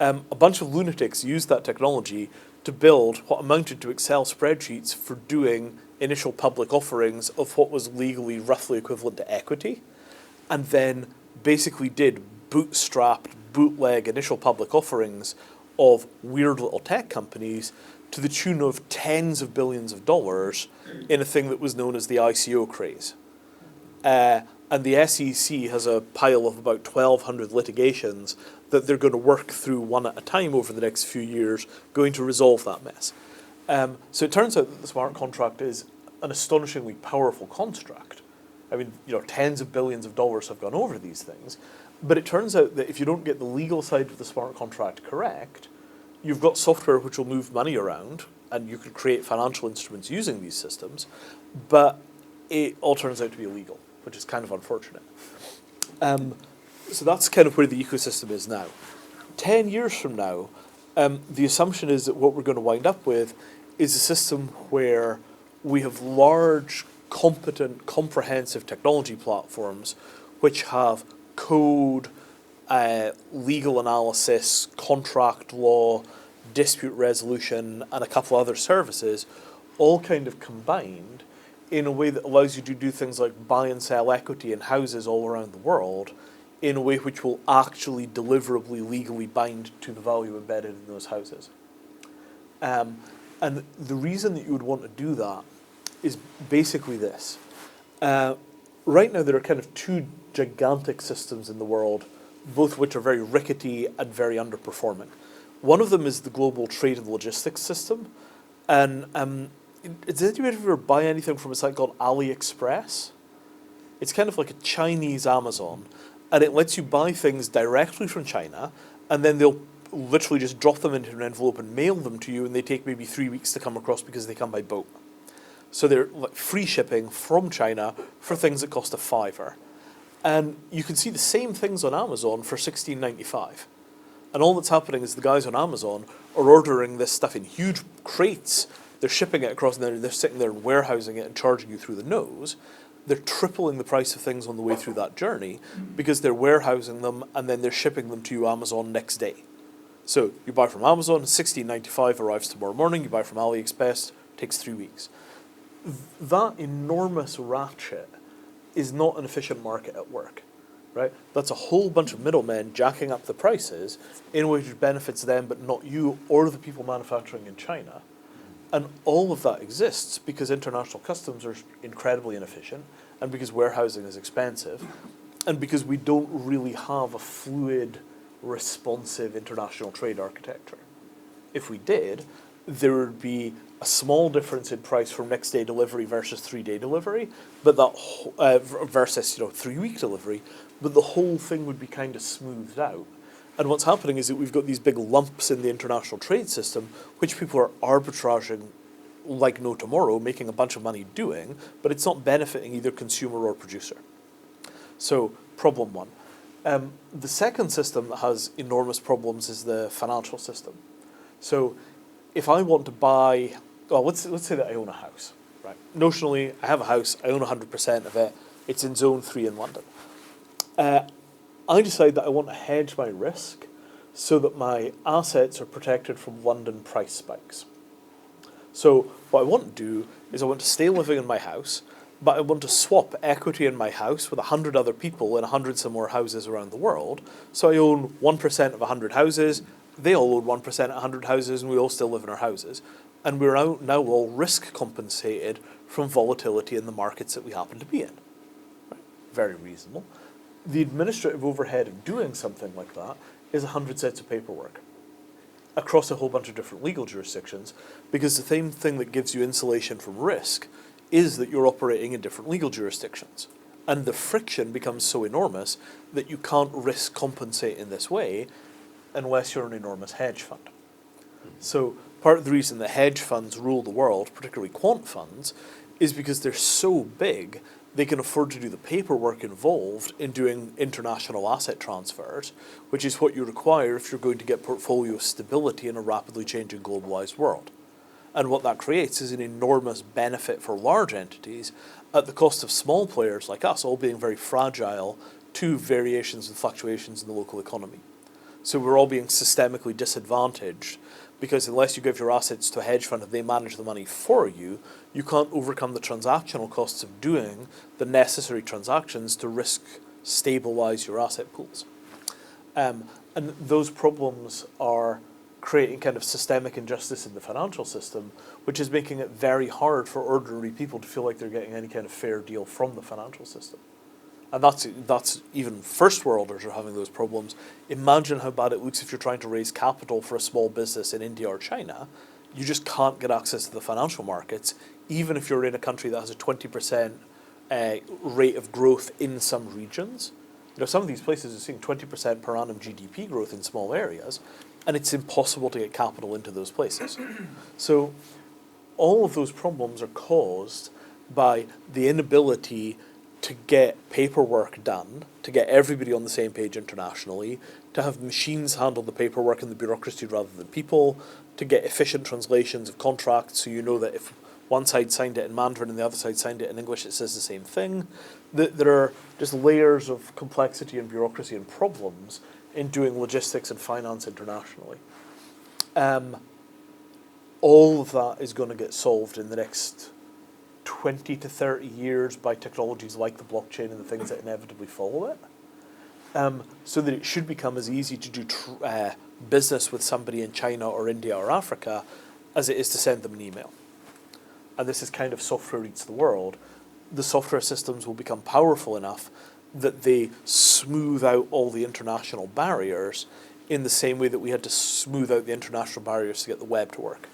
[SPEAKER 3] A bunch of lunatics used that technology to build what amounted to Excel spreadsheets for doing initial public offerings of what was legally roughly equivalent to equity, and then basically did bootstrapped, bootleg initial public offerings of weird little tech companies to the tune of tens of billions of dollars in a thing that was known as the ICO craze. And the SEC has a pile of about 1,200 litigations that they're going to work through one at a time over the next few years, going to resolve that mess. So it turns out that the smart contract is an astonishingly powerful construct. I mean, tens of billions of dollars have gone over these things. But it turns out that if you don't get the legal side of the smart contract correct, you've got software which will move money around, and you could create financial instruments using these systems, but it all turns out to be illegal, which is kind of unfortunate. So that's kind of where the ecosystem is now. 10 years from now, the assumption is that what we're going to wind up with is a system where we have large, competent, comprehensive technology platforms which have code, legal analysis, contract law, dispute resolution, and a couple other services, all kind of combined in a way that allows you to do things like buy and sell equity in houses all around the world in a way which will actually deliverably legally bind to the value embedded in those houses. And the reason that you would want to do that is basically this. Right now there are kind of two gigantic systems in the world, both of which are very rickety and very underperforming. One of them is the global trade and logistics system. And did anybody ever buy anything from a site called AliExpress? It's kind of like a Chinese Amazon, and it lets you buy things directly from China, and then they'll literally just drop them into an envelope and mail them to you, and they take maybe 3 weeks to come across because they come by boat. So they're like free shipping from China for things that cost a $5. And you can see the same things on Amazon for $16.95. And all that's happening is the guys on Amazon are ordering this stuff in huge crates. They're shipping it across, and they're sitting there and warehousing it and charging you through the nose. They're tripling the price of things on the way through that journey because they're warehousing them and then they're shipping them to you Amazon next day. So you buy from Amazon, $16.95 arrives tomorrow morning. You buy from AliExpress, takes 3 weeks. That enormous ratchet is not an efficient market at work, right? That's a whole bunch of middlemen jacking up the prices in a way which benefits them but not you or the people manufacturing in China. And all of that exists because international customs are incredibly inefficient, and because warehousing is expensive, and because we don't really have a fluid, responsive international trade architecture. If we did, there would be a small difference in price for next day delivery versus 3-day delivery, but that versus 3-week delivery, but the whole thing would be kind of smoothed out. And what's happening is that we've got these big lumps in the international trade system, which people are arbitraging like no tomorrow, making a bunch of money doing, but it's not benefiting either consumer or producer. So, problem one. The second system that has enormous problems is the financial system. So, if I want to buy, well, let's say that I own a house, right? Notionally, I have a house, I own 100% of it, it's in Zone 3 in London. I decide that I want to hedge my risk so that my assets are protected from London price spikes. So what I want to do is I want to stay living in my house, but I want to swap equity in my house with 100 other people in 100 some more houses around the world. So I own 1% of 100 houses, they all own 1% at 100 houses, and we all still live in our houses. And we're now all risk compensated from volatility in the markets that we happen to be in. Right? Very reasonable. The administrative overhead of doing something like that is 100 sets of paperwork across a whole bunch of different legal jurisdictions, because the same thing that gives you insulation from risk is that you're operating in different legal jurisdictions. And the friction becomes so enormous that you can't risk compensate in this way unless you're an enormous hedge fund. So part of the reason that hedge funds rule the world, particularly quant funds, is because they're so big they can afford to do the paperwork involved in doing international asset transfers, which is what you require if you're going to get portfolio stability in a rapidly changing globalized world. And what that creates is an enormous benefit for large entities at the cost of small players like us, all being very fragile to variations and fluctuations in the local economy. So we're all being systemically disadvantaged because unless you give your assets to a hedge fund and they manage the money for you, you can't overcome the transactional costs of doing the necessary transactions to risk stabilize your asset pools. And those problems are creating kind of systemic injustice in the financial system, which is making it very hard for ordinary people to feel like they're getting any kind of fair deal from the financial system. And that's even first worlders are having those problems. Imagine how bad it looks if you're trying to raise capital for a small business in India or China. You just can't get access to the financial markets, even if you're in a country that has a 20% rate of growth in some regions. You know, some of these places are seeing 20% per annum GDP growth in small areas, and it's impossible to get capital into those places. So all of those problems are caused by the inability to get paperwork done, to get everybody on the same page internationally, to have machines handle the paperwork and the bureaucracy rather than people, to get efficient translations of contracts so you know that if one side signed it in Mandarin and the other side signed it in English, it says the same thing. There are just layers of complexity and bureaucracy and problems in doing logistics and finance internationally. All of that is going to get solved in the next 20 to 30 years by technologies like the blockchain and the things that inevitably follow it, so that it should become as easy to do business with somebody in China or India or Africa as it is to send them an email. And this is kind of software eats the world. The software systems will become powerful enough that they smooth out all the international barriers in the same way that we had to smooth out the international barriers to get the web to work.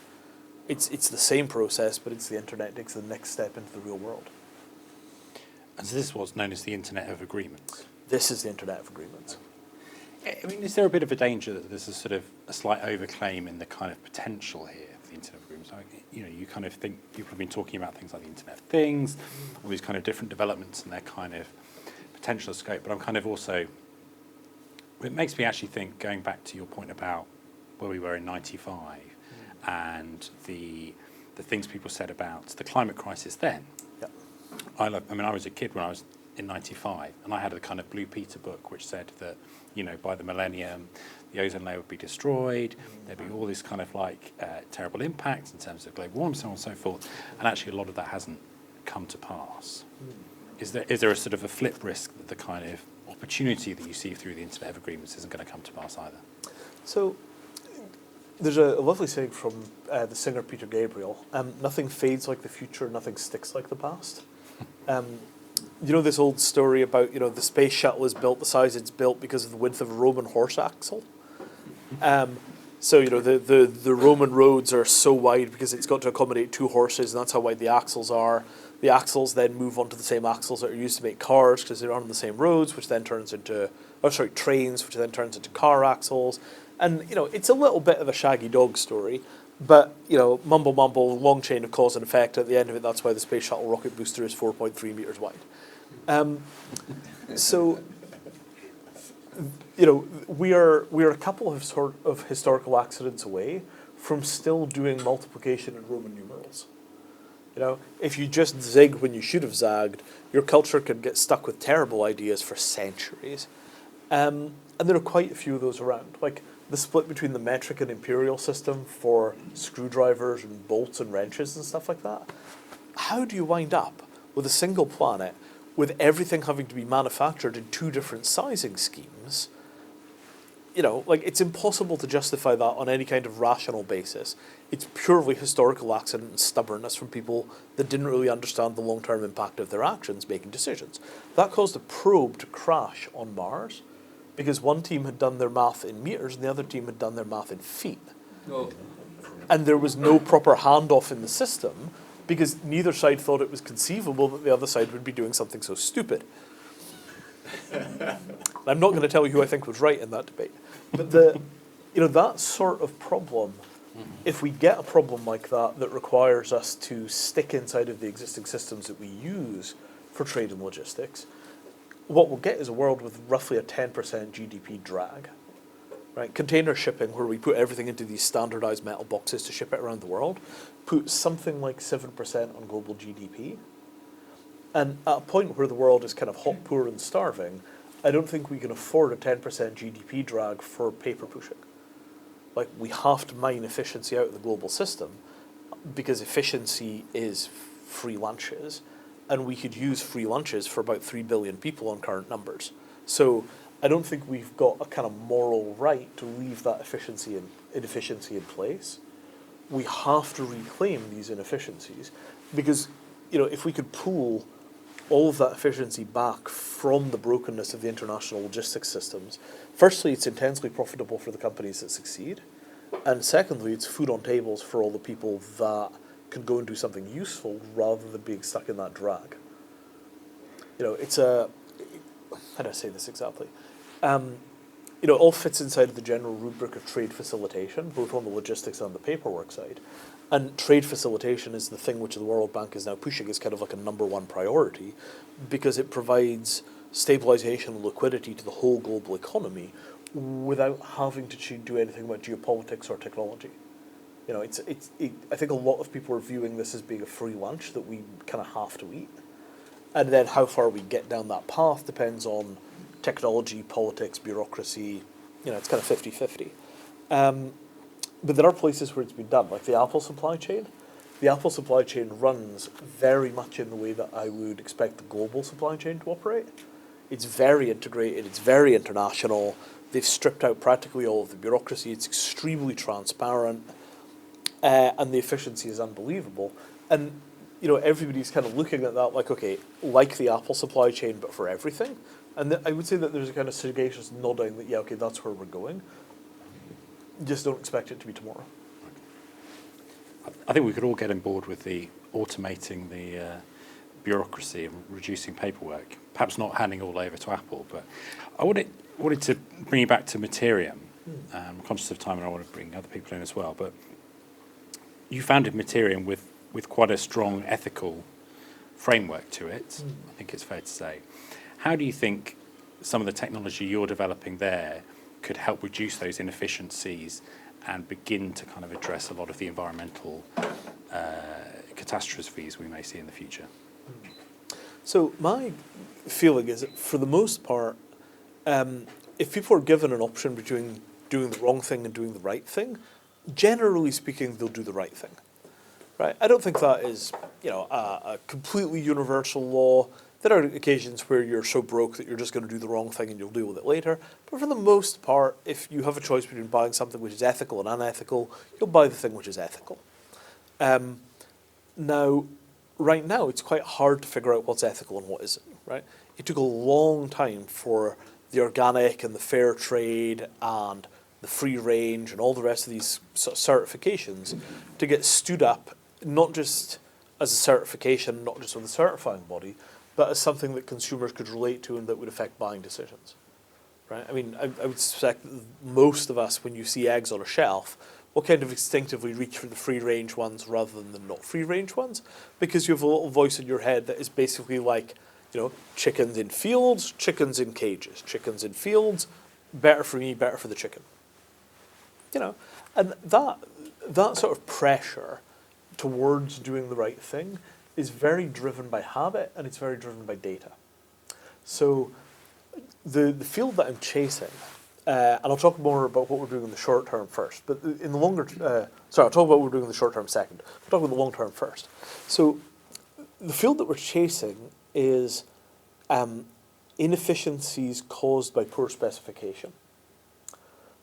[SPEAKER 3] It's the same process, but it's the internet. It takes the next step into the real world.
[SPEAKER 2] And so this is what's known as the Internet of Agreements.
[SPEAKER 3] This is the Internet of Agreements.
[SPEAKER 2] I mean, is there a bit of a danger that there's a sort of a slight overclaim in the kind of potential here for the Internet of Agreements? Like, you know, you kind of think people have been talking about things like the Internet of Things, all these kind of different developments and their kind of potential scope. But I'm kind of also, it makes me actually think, going back to your point about where we were in '95 and the things people said about the climate crisis then.
[SPEAKER 3] Yep.
[SPEAKER 2] I was a kid when I was in '95, and I had a kind of Blue Peter book which said that, you know, by the millennium, the ozone layer would be destroyed. There'd be all this kind of like terrible impacts in terms of global warming, so on and so forth. And actually, a lot of that hasn't come to pass. Is there a sort of a flip risk that the kind of opportunity that you see through the Internet of Agreements isn't going to come to pass either? So
[SPEAKER 3] there's a lovely saying from the singer Peter Gabriel, nothing fades like the future, nothing sticks like the past. You know this old story about, you know, the space shuttle is built the size it's built because of the width of a Roman horse axle? So, you know, the Roman roads are so wide because it's got to accommodate two horses, and that's how wide the axles are. The axles then move onto the same axles that are used to make cars because they're on the same roads, which then turns into, trains, which then turns into car axles. And, you know, it's a little bit of a shaggy dog story, but, you know, mumble, long chain of cause and effect. At the end of it, that's why the Space Shuttle rocket booster is 4.3 meters wide. So, you know, we are a couple of historical accidents away from still doing multiplication in Roman numerals. You know, if you just zig when you should have zagged, your culture could get stuck with terrible ideas for centuries. And there are quite a few of those around. Like the split between the metric and imperial system for screwdrivers and bolts and wrenches and stuff like that. How do you wind up with a single planet with everything having to be manufactured in two different sizing schemes it's impossible to justify that on any kind of rational basis. It's purely historical accident and stubbornness from people that didn't really understand the long-term impact of their actions making decisions. That caused a probe to crash on Mars because one team had done their math in meters and the other team had done their math in feet.
[SPEAKER 4] Oh.
[SPEAKER 3] And there was no proper handoff in the system because neither side thought it was conceivable that the other side would be doing something so stupid. I'm not going to tell you who I think was right in that debate. But that sort of problem, if we get a problem like that requires us to stick inside of the existing systems that we use for trade and logistics, what we'll get is a world with roughly a 10% GDP drag. Right? Container shipping, where we put everything into these standardized metal boxes to ship it around the world, puts something like 7% on global GDP. And at a point where the world is kind of hot, poor, and starving, I don't think we can afford a 10% GDP drag for paper pushing. Like, we have to mine efficiency out of the global system because efficiency is free lunches, and we could use free lunches for about 3 billion people on current numbers. So I don't think we've got a kind of moral right to leave that inefficiency in place. We have to reclaim these inefficiencies because, if we could pull all of that efficiency back from the brokenness of the international logistics systems, firstly, it's intensely profitable for the companies that succeed, and secondly, it's food on tables for all the people that can go and do something useful rather than being stuck in that drag. It's how do I say this exactly? It all fits inside of the general rubric of trade facilitation, both on the logistics and the paperwork side. And trade facilitation is the thing which the World Bank is now pushing as kind of like a number one priority because it provides stabilization and liquidity to the whole global economy without having to do anything about geopolitics or technology. I think a lot of people are viewing this as being a free lunch that we kind of have to eat. And then how far we get down that path depends on technology, politics, bureaucracy. It's kind of 50-50. But there are places where it's been done, like the Apple supply chain. The Apple supply chain runs very much in the way that I would expect the global supply chain to operate. It's very integrated, it's very international. They've stripped out practically all of the bureaucracy. It's extremely transparent, and the efficiency is unbelievable. And everybody's kind of looking at that like, okay, like the Apple supply chain, but for everything. And I would say that there's a kind of sagacious nodding that, yeah, okay, that's where we're going. Just don't expect it to be tomorrow.
[SPEAKER 2] I think we could all get on board with the automating the bureaucracy and reducing paperwork. Perhaps not handing all over to Apple, but I wanted to bring you back to Mattereum. I'm conscious of time and I want to bring other people in as well. But you founded Mattereum with quite a strong ethical framework to it, I think it's fair to say. How do you think some of the technology you're developing there could help reduce those inefficiencies and begin to kind of address a lot of the environmental catastrophes we may see in the future?
[SPEAKER 3] So my feeling is that for the most part, if people are given an option between doing the wrong thing and doing the right thing, generally speaking, they'll do the right thing. Right? I don't think that is, a completely universal law. There are occasions where you're so broke that you're just going to do the wrong thing and you'll deal with it later. But for the most part, if you have a choice between buying something which is ethical and unethical, you'll buy the thing which is ethical. Right now, it's quite hard to figure out what's ethical and what isn't. Right? It took a long time for the organic and the fair trade and the free range and all the rest of these sort of certifications to get stood up, not just as a certification, not just with a certifying body, but as something that consumers could relate to and that would affect buying decisions. Right? I mean, I would suspect that most of us, when you see eggs on a shelf, will kind of instinctively reach for the free-range ones rather than the not free-range ones, because you have a little voice in your head that is basically like, chickens in fields, chickens in cages, chickens in fields, better for me, better for the chicken. And that sort of pressure towards doing the right thing is very driven by habit and it's very driven by data. So the field that I'm chasing, and I'll talk more about what we're doing in the short term first, but in the longer, I'll talk about what we're doing in the short term second. I'll talk about the long term first. So the field that we're chasing is inefficiencies caused by poor specification.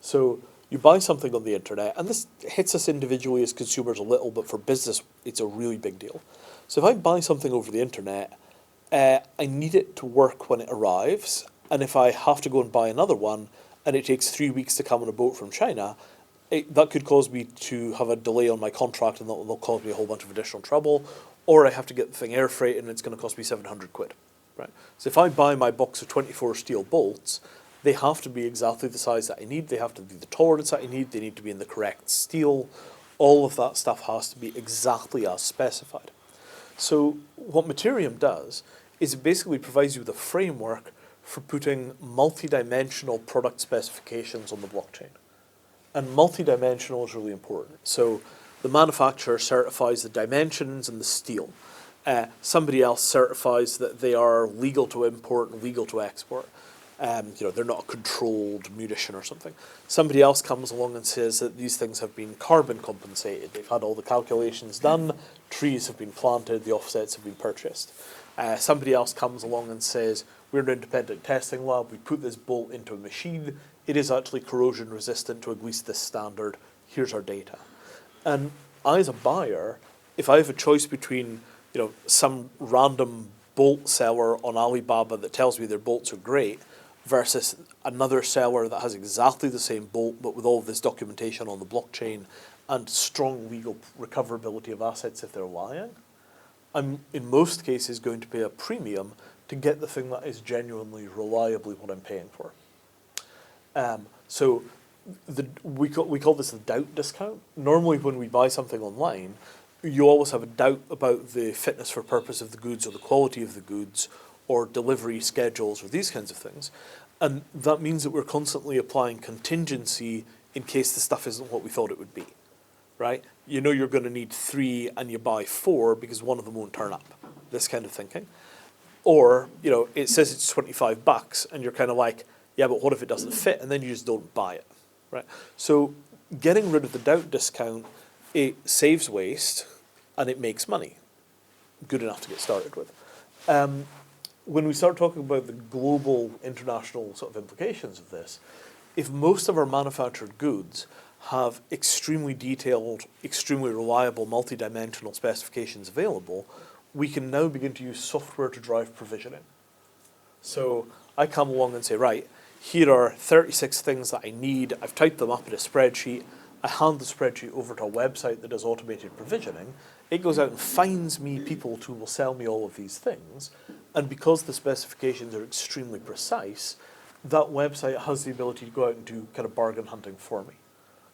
[SPEAKER 3] So you buy something on the internet, and this hits us individually as consumers a little, but for business, it's a really big deal. So if I buy something over the internet, I need it to work when it arrives, and if I have to go and buy another one, and it takes 3 weeks to come on a boat from China, that could cause me to have a delay on my contract, and that'll cause me a whole bunch of additional trouble, or I have to get the thing air freighted, and it's going to cost me 700 quid. Right? So if I buy my box of 24 steel bolts, they have to be exactly the size that I need, they have to be the tolerance that I need, they need to be in the correct steel. All of that stuff has to be exactly as specified. So what Mattereum does is it basically provides you with a framework for putting multi-dimensional product specifications on the blockchain. And multi-dimensional is really important. So the manufacturer certifies the dimensions and the steel. Somebody else certifies that they are legal to import and legal to export. They're not a controlled munition or something. Somebody else comes along and says that these things have been carbon compensated. They've had all the calculations done, trees have been planted, the offsets have been purchased. Somebody else comes along and says, we're an independent testing lab, we put this bolt into a machine, it is actually corrosion resistant to at least this standard, here's our data. And I, as a buyer, if I have a choice between some random bolt seller on Alibaba that tells me their bolts are great, versus another seller that has exactly the same bolt but with all of this documentation on the blockchain and strong legal recoverability of assets if they're lying, I'm in most cases going to pay a premium to get the thing that is genuinely, reliably what I'm paying for. So we call this the doubt discount. Normally when we buy something online, you always have a doubt about the fitness for purpose of the goods or the quality of the goods or delivery schedules or these kinds of things. And that means that we're constantly applying contingency in case the stuff isn't what we thought it would be, right? You know you're going to need 3 and you buy 4 because one of them won't turn up, this kind of thinking. Or, it says it's $25 and you're kind of like, yeah, but what if it doesn't fit? And then you just don't buy it, right? So getting rid of the doubt discount, it saves waste and it makes money. Good enough to get started with. When we start talking about the global, international sort of implications of this, if most of our manufactured goods have extremely detailed, extremely reliable, multi-dimensional specifications available, we can now begin to use software to drive provisioning. So I come along and say, right, here are 36 things that I need. I've typed them up in a spreadsheet. I hand the spreadsheet over to a website that does automated provisioning. It goes out and finds me people who will sell me all of these things. And because the specifications are extremely precise, that website has the ability to go out and do kind of bargain hunting for me.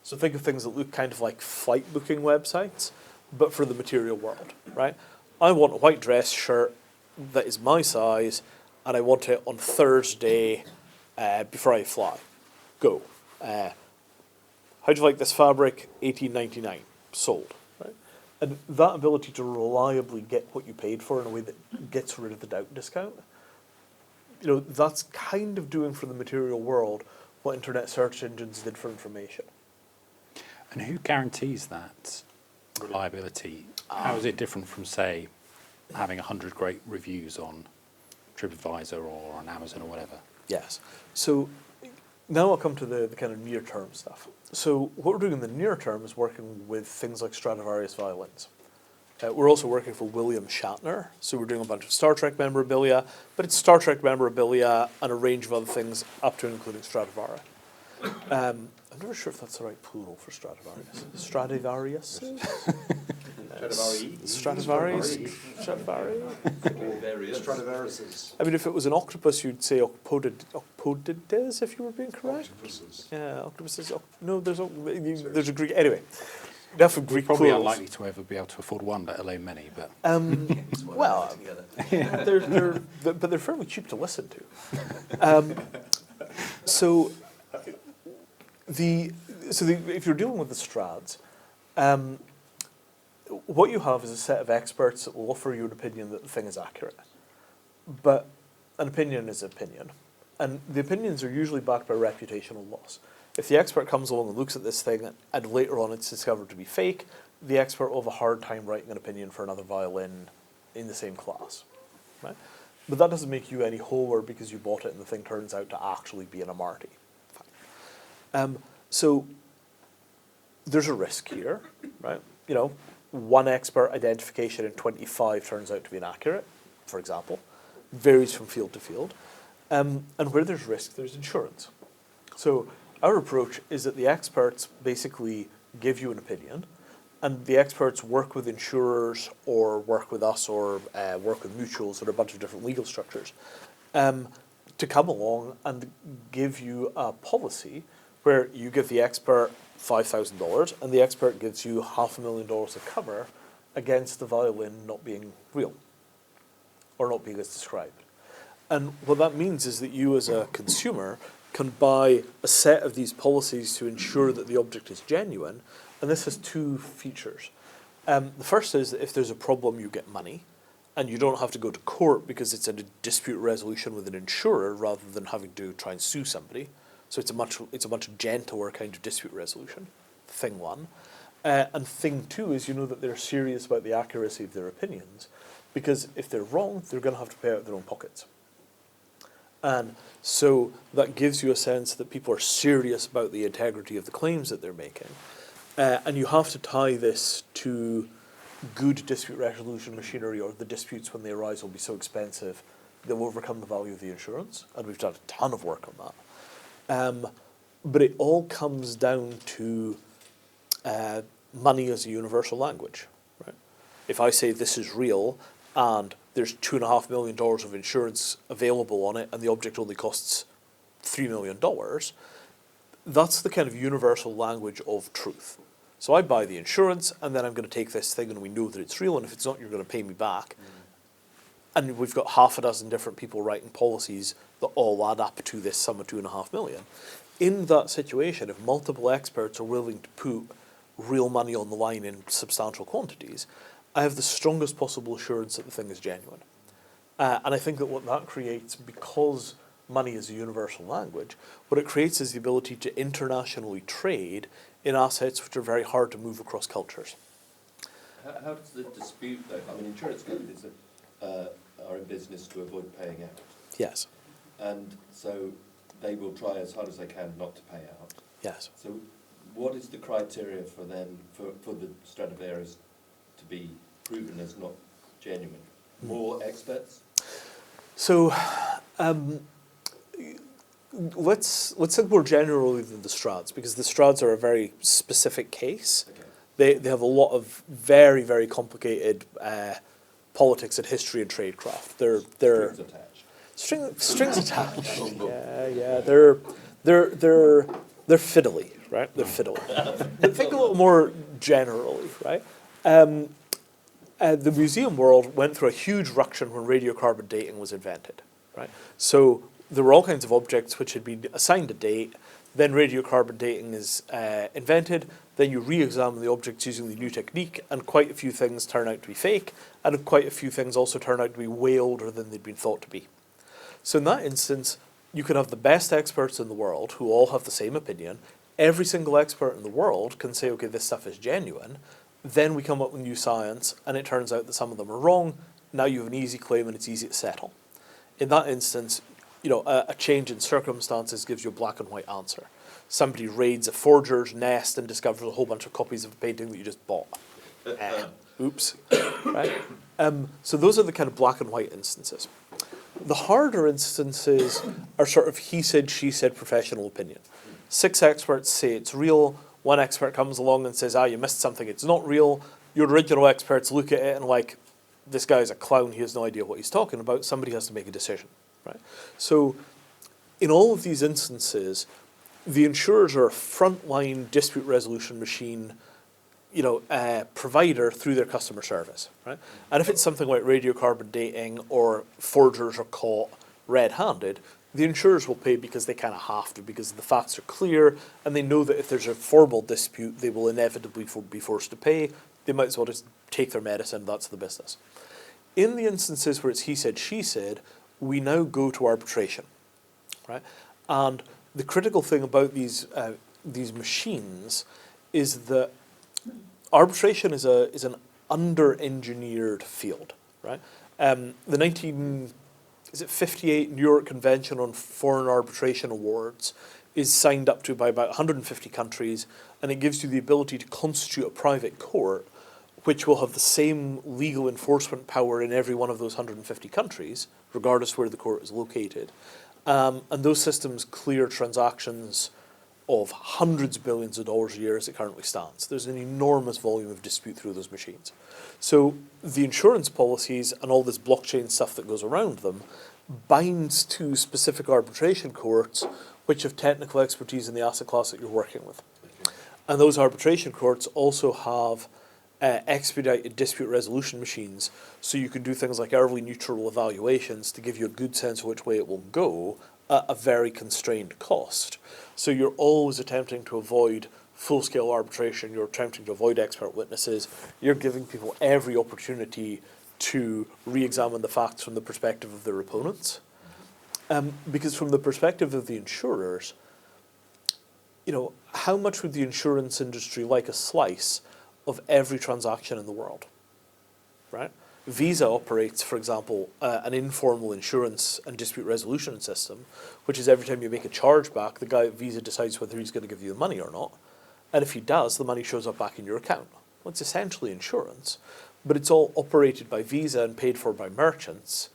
[SPEAKER 3] So think of things that look kind of like flight booking websites, but for the material world, right? I want a white dress shirt that is my size, and I want it on Thursday before I fly. Go. How do you like this fabric? $18.99. Sold. Right? And that ability to reliably get what you paid for in a way that gets rid of the doubt discount, that's kind of doing for the material world what internet search engines did for information.
[SPEAKER 2] And who guarantees that reliability? How is it different from, say, having 100 great reviews on TripAdvisor or on Amazon or whatever?
[SPEAKER 3] Yes. So now I'll come to the kind of near-term stuff. So what we're doing in the near term is working with things like Stradivarius violins. We're also working for William Shatner, so we're doing a bunch of Star Trek memorabilia, but it's Star Trek memorabilia and a range of other things up to and including Stradivari. I'm never sure if that's the right plural for Stradivarius. Stradivarius? Stradivarius? Stradivari?
[SPEAKER 4] Stradivariuses.
[SPEAKER 3] I mean, if it was an octopus, you'd say ocpodides, if you were being correct.
[SPEAKER 4] Octopuses.
[SPEAKER 3] Yeah, octopuses. No, there's a Greek. Anyway, enough of Greek
[SPEAKER 2] Probably
[SPEAKER 3] plurals.
[SPEAKER 2] unlikely to ever be able to afford one, let alone many. But
[SPEAKER 3] Well, but they're fairly cheap to listen to. If you're dealing with the Strads, what you have is a set of experts that will offer you an opinion that the thing is accurate. But an opinion is an opinion. And the opinions are usually backed by reputational loss. If the expert comes along and looks at this thing and later on it's discovered to be fake, the expert will have a hard time writing an opinion for another violin in the same class. Right? But that doesn't make you any wholer because you bought it and the thing turns out to actually be an Amarty. So there's a risk here, right? You know, one expert identification in 25 turns out to be inaccurate, for example. Varies from field to field. And where there's risk, there's insurance. So our approach is that the experts basically give you an opinion, and the experts work with insurers or work with us or work with mutuals or a bunch of different legal structures to come along and give you a policy where you give the expert $5,000 and the expert gives you $500,000 of cover against the violin not being real or not being as described. And what that means is that you as a consumer can buy a set of these policies to ensure that the object is genuine, and this has two features. The first is that if there's a problem, you get money, and you don't have to go to court because it's a dispute resolution with an insurer rather than having to try and sue somebody. So it's a much gentler kind of dispute resolution, thing one. And thing two is you know that they're serious about the accuracy of their opinions, because if they're wrong, they're going to have to pay out their own pockets. And so that gives you a sense that people are serious about the integrity of the claims that they're making. And you have to tie this to good dispute resolution machinery, or the disputes when they arise will be so expensive they'll overcome the value of the insurance. And we've done a ton of work on that. But it all comes down to money as a universal language. Right? If I say this is real and there's $2.5 million of insurance available on it and the object only costs $3 million, that's the kind of universal language of truth. So I buy the insurance and then I'm going to take this thing and we know that it's real, and if it's not, you're going to pay me back. And we've got half a dozen different people writing policies that all add up to this sum of $2.5 million. In that situation, if multiple experts are willing to put real money on the line in substantial quantities, I have the strongest possible assurance that the thing is genuine. And I think that what that creates, because money is a universal language, what it creates is the ability to internationally trade in assets which are very hard to move across cultures.
[SPEAKER 4] How does the dispute, though? I mean, insurance companies are in business to avoid paying out.
[SPEAKER 3] Yes.
[SPEAKER 4] And so they will try as hard as they can not to pay out.
[SPEAKER 3] Yes.
[SPEAKER 4] So what is the criteria for them, for the Stradivarius to be proven as not genuine? More experts?
[SPEAKER 3] So let's think more generally than the Strads, because the Strads are a very specific case.
[SPEAKER 4] Okay.
[SPEAKER 3] They have a lot of very, very complicated politics and history and tradecraft. They're
[SPEAKER 4] Strings attached.
[SPEAKER 3] strings attached. Yeah. They're fiddly, right? They're fiddly. But think a little more generally, right? The museum world went through a huge ruction when radiocarbon dating was invented, right? So there were all kinds of objects which had been assigned a date, then radiocarbon dating is invented, then you re-examine the objects using the new technique, and quite a few things turn out to be fake, and quite a few things also turn out to be way older than they'd been thought to be. So in that instance, you could have the best experts in the world who all have the same opinion. Every single expert in the world can say, okay, this stuff is genuine. Then we come up with new science, and it turns out that some of them are wrong. Now you have an easy claim, and it's easy to settle. In that instance, you know, a change in circumstances gives you a black and white answer. Somebody raids a forger's nest and discovers a whole bunch of copies of a painting that you just bought. Oops. Right? So those are the kind of black and white instances. The harder instances are sort of he said, she said professional opinion. 6 experts say it's real. One expert comes along and says, you missed something, it's not real. Your original experts look at it and like, this guy's a clown, he has no idea what he's talking about. Somebody has to make a decision, right? So in all of these instances, the insurers are a frontline dispute resolution machine, you know, provider through their customer service, right? And if it's something like radiocarbon dating or forgers are caught red-handed, the insurers will pay because they kind of have to, because the facts are clear and they know that if there's a formal dispute, they will inevitably be forced to pay. They might as well just take their medicine, that's the business. In the instances where it's he said, she said, we now go to arbitration, right? And the critical thing about these machines is that arbitration is an under-engineered field, right? The 58 New York Convention on Foreign Arbitration Awards is signed up to by about 150 countries, and it gives you the ability to constitute a private court which will have the same legal enforcement power in every one of those 150 countries, regardless where the court is located. And those systems clear transactions of hundreds of billions of dollars a year as it currently stands. There's an enormous volume of dispute through those machines. So the insurance policies and all this blockchain stuff that goes around them binds to specific arbitration courts which have technical expertise in the asset class that you're working with. And those arbitration courts also have expedited dispute resolution machines, so you can do things like early neutral evaluations to give you a good sense of which way it will go at a very constrained cost. So you're always attempting to avoid full-scale arbitration, you're attempting to avoid expert witnesses, you're giving people every opportunity to re-examine the facts from the perspective of their opponents. Because from the perspective of the insurers, you know, how much would the insurance industry like a slice of every transaction in the world, right? Visa operates, for example, an informal insurance and dispute resolution system, which is every time you make a chargeback, the guy at Visa decides whether he's going to give you the money or not. And if he does, the money shows up back in your account. Well, it's essentially insurance, but it's all operated by Visa and paid for by merchants.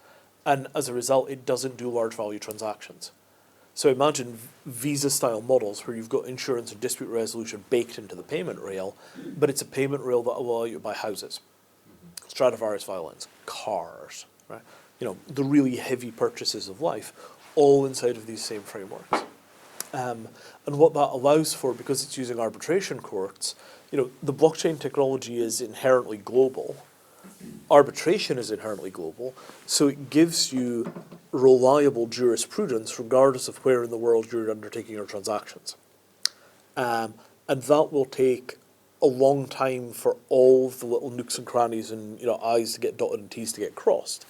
[SPEAKER 3] And as a result, it doesn't do large value transactions. So imagine Visa-style models where you've got insurance and dispute resolution baked into the payment rail, but it's a payment rail that will allow you to buy houses, Stradivarius violins, cars, right? You know, the really heavy purchases of life, all inside of these same frameworks. And what that allows for, because it's using arbitration courts, you know, the blockchain technology is inherently global. Arbitration is inherently global, so it gives you reliable jurisprudence regardless of where in the world you're undertaking your transactions. And that will take a long time for all of the little nooks and crannies and, you know, I's to get dotted and T's to get crossed.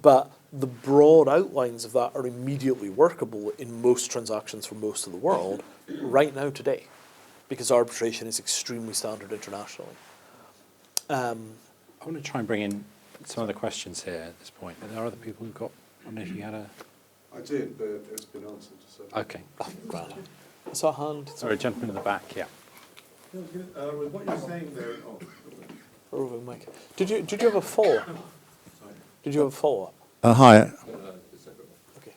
[SPEAKER 3] But the broad outlines of that are immediately workable in most transactions from most of the world right now today, because arbitration is extremely standard internationally.
[SPEAKER 2] I want to try and bring in some of the questions here at this point. Are there other people who've got, I don't know if you had a...
[SPEAKER 5] I did, but it's been answered. So.
[SPEAKER 2] Okay.
[SPEAKER 3] Oh, grand. Is that a hand?
[SPEAKER 2] Sorry, gentleman in the back, yeah.
[SPEAKER 5] With what you're saying there...
[SPEAKER 3] Over the mic. Did you have a follow-up? Did you have a follow-up?
[SPEAKER 6] Hi.
[SPEAKER 3] Okay.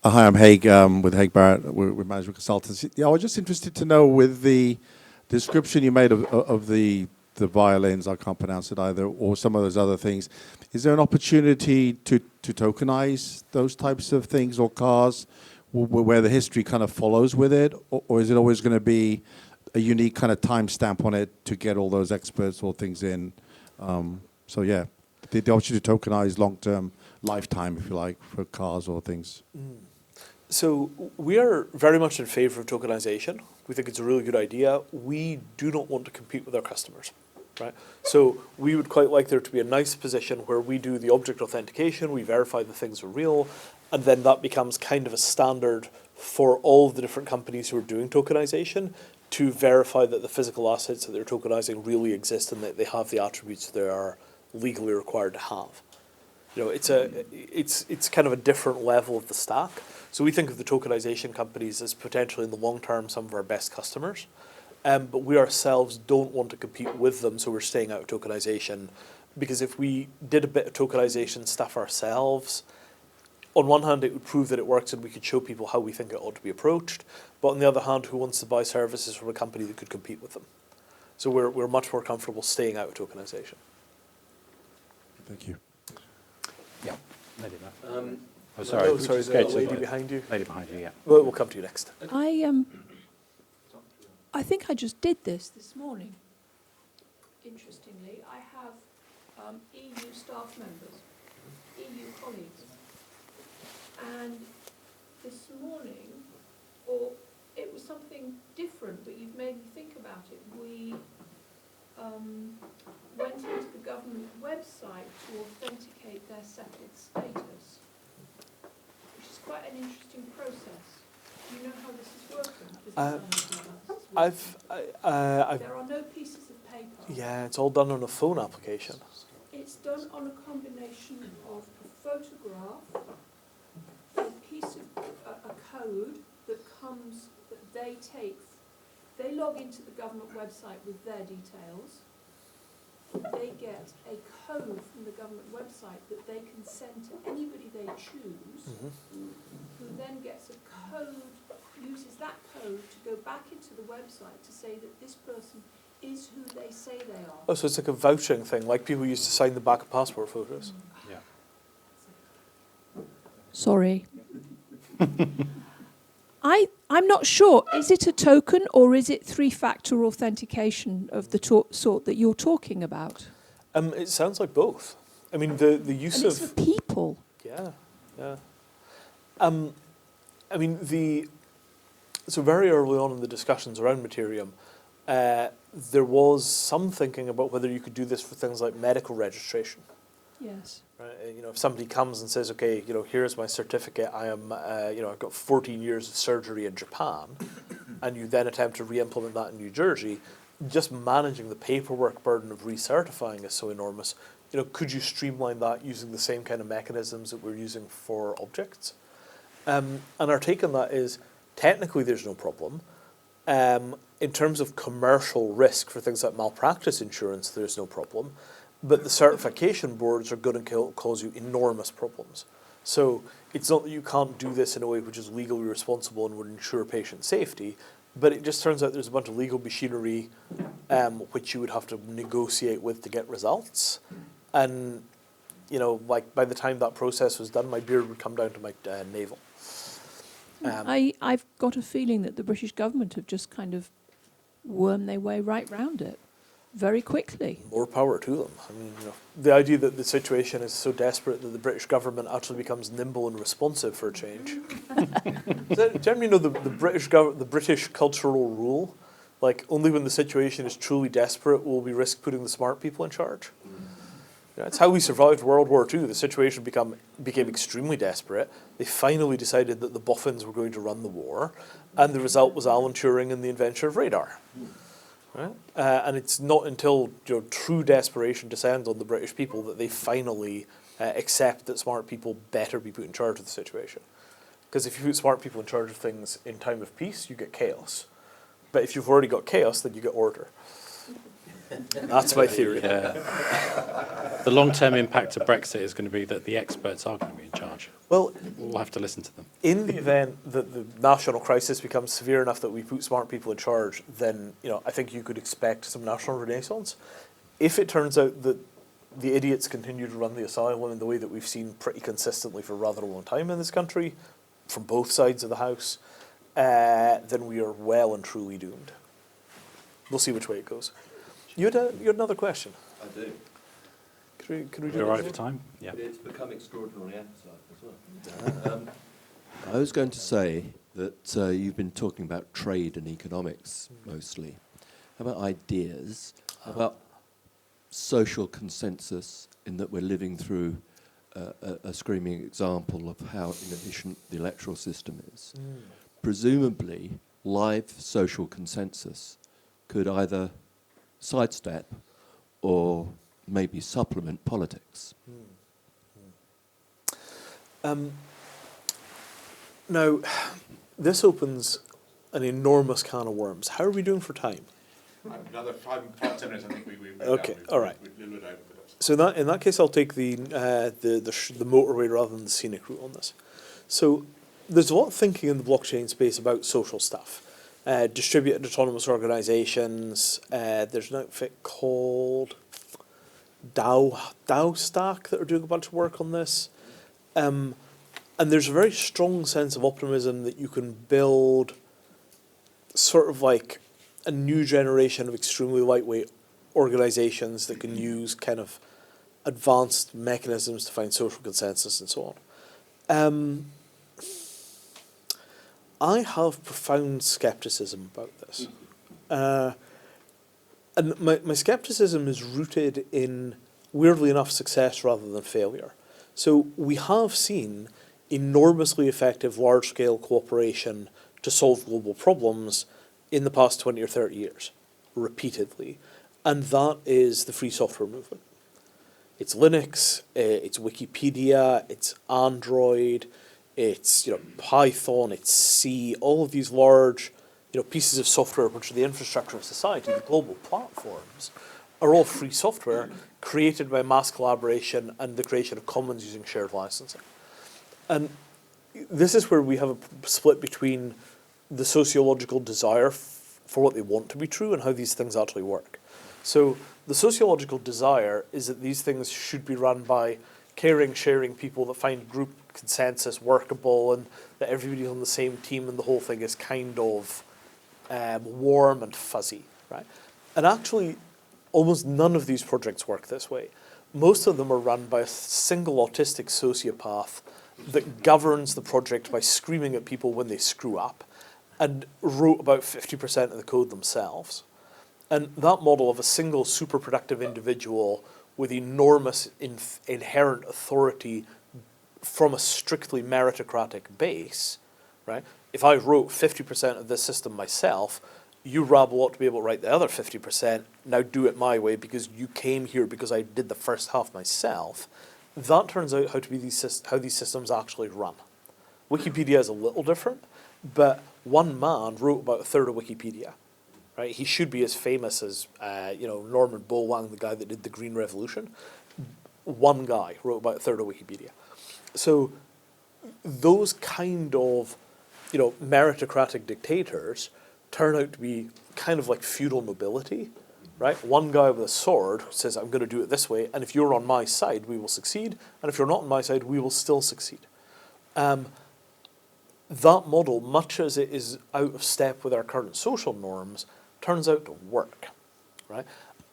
[SPEAKER 6] Hi, I'm Haig with Haig Barrett with Management Consultants. Yeah, I was just interested to know with the description you made of the violins, I can't pronounce it either, or some of those other things. Is there an opportunity to tokenize those types of things or cars where the history kind of follows with it? Or is it always going to be a unique kind of timestamp on it to get all those experts or things in? So yeah, the opportunity to tokenize long-term lifetime, if you like, for cars or things.
[SPEAKER 3] So we are very much in favour of tokenization. We think it's a really good idea. We do not want to compete with our customers, right? So we would quite like there to be a nice position where we do the object authentication, we verify the things are real, and then that becomes kind of a standard for all of the different companies who are doing tokenization to verify that the physical assets that they're tokenizing really exist and that they have the attributes they are legally required to have. You know, it's kind of a different level of the stack. So we think of the tokenization companies as potentially in the long term some of our best customers, but we ourselves don't want to compete with them, so we're staying out of tokenization. Because if we did a bit of tokenization stuff ourselves, on one hand it would prove that it works and we could show people how we think it ought to be approached, but on the other hand, who wants to buy services from a company that could compete with them? So we're much more comfortable staying out of tokenization.
[SPEAKER 6] Thank you.
[SPEAKER 2] Yeah, lady back.
[SPEAKER 3] Oh,
[SPEAKER 2] sorry,
[SPEAKER 3] sorry, the lady behind you.
[SPEAKER 2] Lady behind you, yeah.
[SPEAKER 3] We'll come to you next.
[SPEAKER 7] I think I just did this morning. Interestingly, I have EU staff members, EU colleagues, and this morning, or it was something different, but you've made me think about it. We went into the government website to authenticate their settled status, which is quite an interesting process. Do you know how this is working? There are no pieces of paper.
[SPEAKER 3] Yeah, it's all done on a phone application.
[SPEAKER 7] It's done on a combination of a photograph, a piece of a code that comes becomes that they log into the government website with their details. They get a code from the government website that they can send to anybody they choose, who then gets a code, uses that code to go back into the website to say that this person is who they say they are.
[SPEAKER 3] Oh, so it's like a vouching thing, like people used to sign the back of passport photos.
[SPEAKER 2] Yeah.
[SPEAKER 7] Sorry. I'm not sure. Is it a token or is it three-factor authentication of the sort that you're talking about?
[SPEAKER 3] It sounds like both. I mean, the use
[SPEAKER 7] And it's
[SPEAKER 3] of...
[SPEAKER 7] for people.
[SPEAKER 3] Yeah, yeah. I mean, so very early on in the discussions around Mattereum, there was some thinking about whether you could do this for things like medical registration.
[SPEAKER 7] Yes.
[SPEAKER 3] Right? You know, if somebody comes and says, okay, you know, here's my certificate, I am, you know, I've got 14 years of surgery in Japan, and you then attempt to re-implement that in New Jersey, just managing the paperwork burden of recertifying is so enormous. You know, could you streamline that using the same kind of mechanisms that we're using for objects? And our take on that is, technically there's no problem. In terms of commercial risk for things like malpractice insurance, there's no problem. But the certification boards are going to cause you enormous problems. So it's not that you can't do this in a way which is legally responsible and would ensure patient safety, but it just turns out there's a bunch of legal machinery which you would have to negotiate with to get results. And, you know, like by the time that process was done, my beard would come down to my navel.
[SPEAKER 7] I've got a feeling that the British government have just kind of wormed their way right round it very quickly.
[SPEAKER 3] More power to them. I mean, you know, the idea that the situation is so desperate that the British government actually becomes nimble and responsive for a change. Generally, you know, the British cultural rule, like only when the situation is truly desperate will we risk putting the smart people in charge. You know, it's how we survived World War II. The situation became extremely desperate. They finally decided that the boffins were going to run the war, and the result was Alan Turing and the invention of radar. Right? And it's not until, you know, true desperation descends on the British people that they finally accept that smart people better be put in charge of the situation. Because if you put smart people in charge of things in time of peace, you get chaos. But if you've already got chaos, then you get order. That's my theory.
[SPEAKER 2] Yeah. The long-term impact of Brexit is going to be that the experts are going to be in charge.
[SPEAKER 3] Well,
[SPEAKER 2] We'll have to listen to them.
[SPEAKER 3] in the event that the national crisis becomes severe enough that we put smart people in charge, then, you know, I think you could expect some national renaissance. If it turns out that the idiots continue to run the asylum in the way that we've seen pretty consistently for a rather long time in this country, from both sides of the house, then we are well and truly doomed. We'll see which way it goes. You had another question.
[SPEAKER 4] I do.
[SPEAKER 3] Could we do
[SPEAKER 2] You're
[SPEAKER 3] that?
[SPEAKER 2] right for time? Yeah.
[SPEAKER 4] It's become extraordinarily appetite as well.
[SPEAKER 8] I was going to say that you've been talking about trade and economics mostly. How about ideas? How about social consensus, in that we're living through a screaming example of how inefficient the electoral system is? Presumably, live social consensus could either sidestep or maybe supplement politics.
[SPEAKER 3] Now, this opens an enormous can of worms. How are we doing for time?
[SPEAKER 1] Another 5, 10 minutes, I think we've
[SPEAKER 3] Okay, all right.
[SPEAKER 1] We've over, but
[SPEAKER 3] So in that case, I'll take the motorway rather than the scenic route on this. So there's a lot of thinking in the blockchain space about social stuff. Distributed autonomous organizations. There's an outfit called DAO Stack that are doing a bunch of work on this. And there's a very strong sense of optimism that you can build sort of like a new generation of extremely lightweight organizations that can use kind of advanced mechanisms to find social consensus and so on. I have profound skepticism about this. And my skepticism is rooted in, weirdly enough, success rather than failure. So we have seen enormously effective large-scale cooperation to solve global problems in the past 20 or 30 years, repeatedly. And that is the free software movement. It's Linux, it's Wikipedia, it's Android, it's Python, it's C, all of these large pieces of software which are the infrastructure of society, the global platforms, are all free software created by mass collaboration and the creation of commons using shared licensing. And this is where we have a split between the sociological desire for what they want to be true and how these things actually work. So the sociological desire is that these things should be run by caring, sharing people that find group consensus workable and that everybody's on the same team and the whole thing is kind of warm and fuzzy, right? And actually, almost none of these projects work this way. Most of them are run by a single autistic sociopath that governs the project by screaming at people when they screw up and wrote about 50% of the code themselves. And that model of a single super productive individual with enormous inherent authority from a strictly meritocratic base, right? If I wrote 50% of this system myself, you, Rob, ought to be able to write the other 50%, now do it my way because you came here because I did the first half myself. That turns out how these systems actually run. Wikipedia is a little different, but one man wrote about a third of Wikipedia. Right? He should be as famous as Norman Bowang, the guy that did the Green Revolution. One guy wrote about a third of Wikipedia. So those kind of meritocratic dictators turn out to be kind of like feudal nobility, right? One guy with a sword says, I'm going to do it this way, and if you're on my side, we will succeed, and if you're not on my side, we will still succeed. That model, much as it is out of step with our current social norms, turns out to work, right?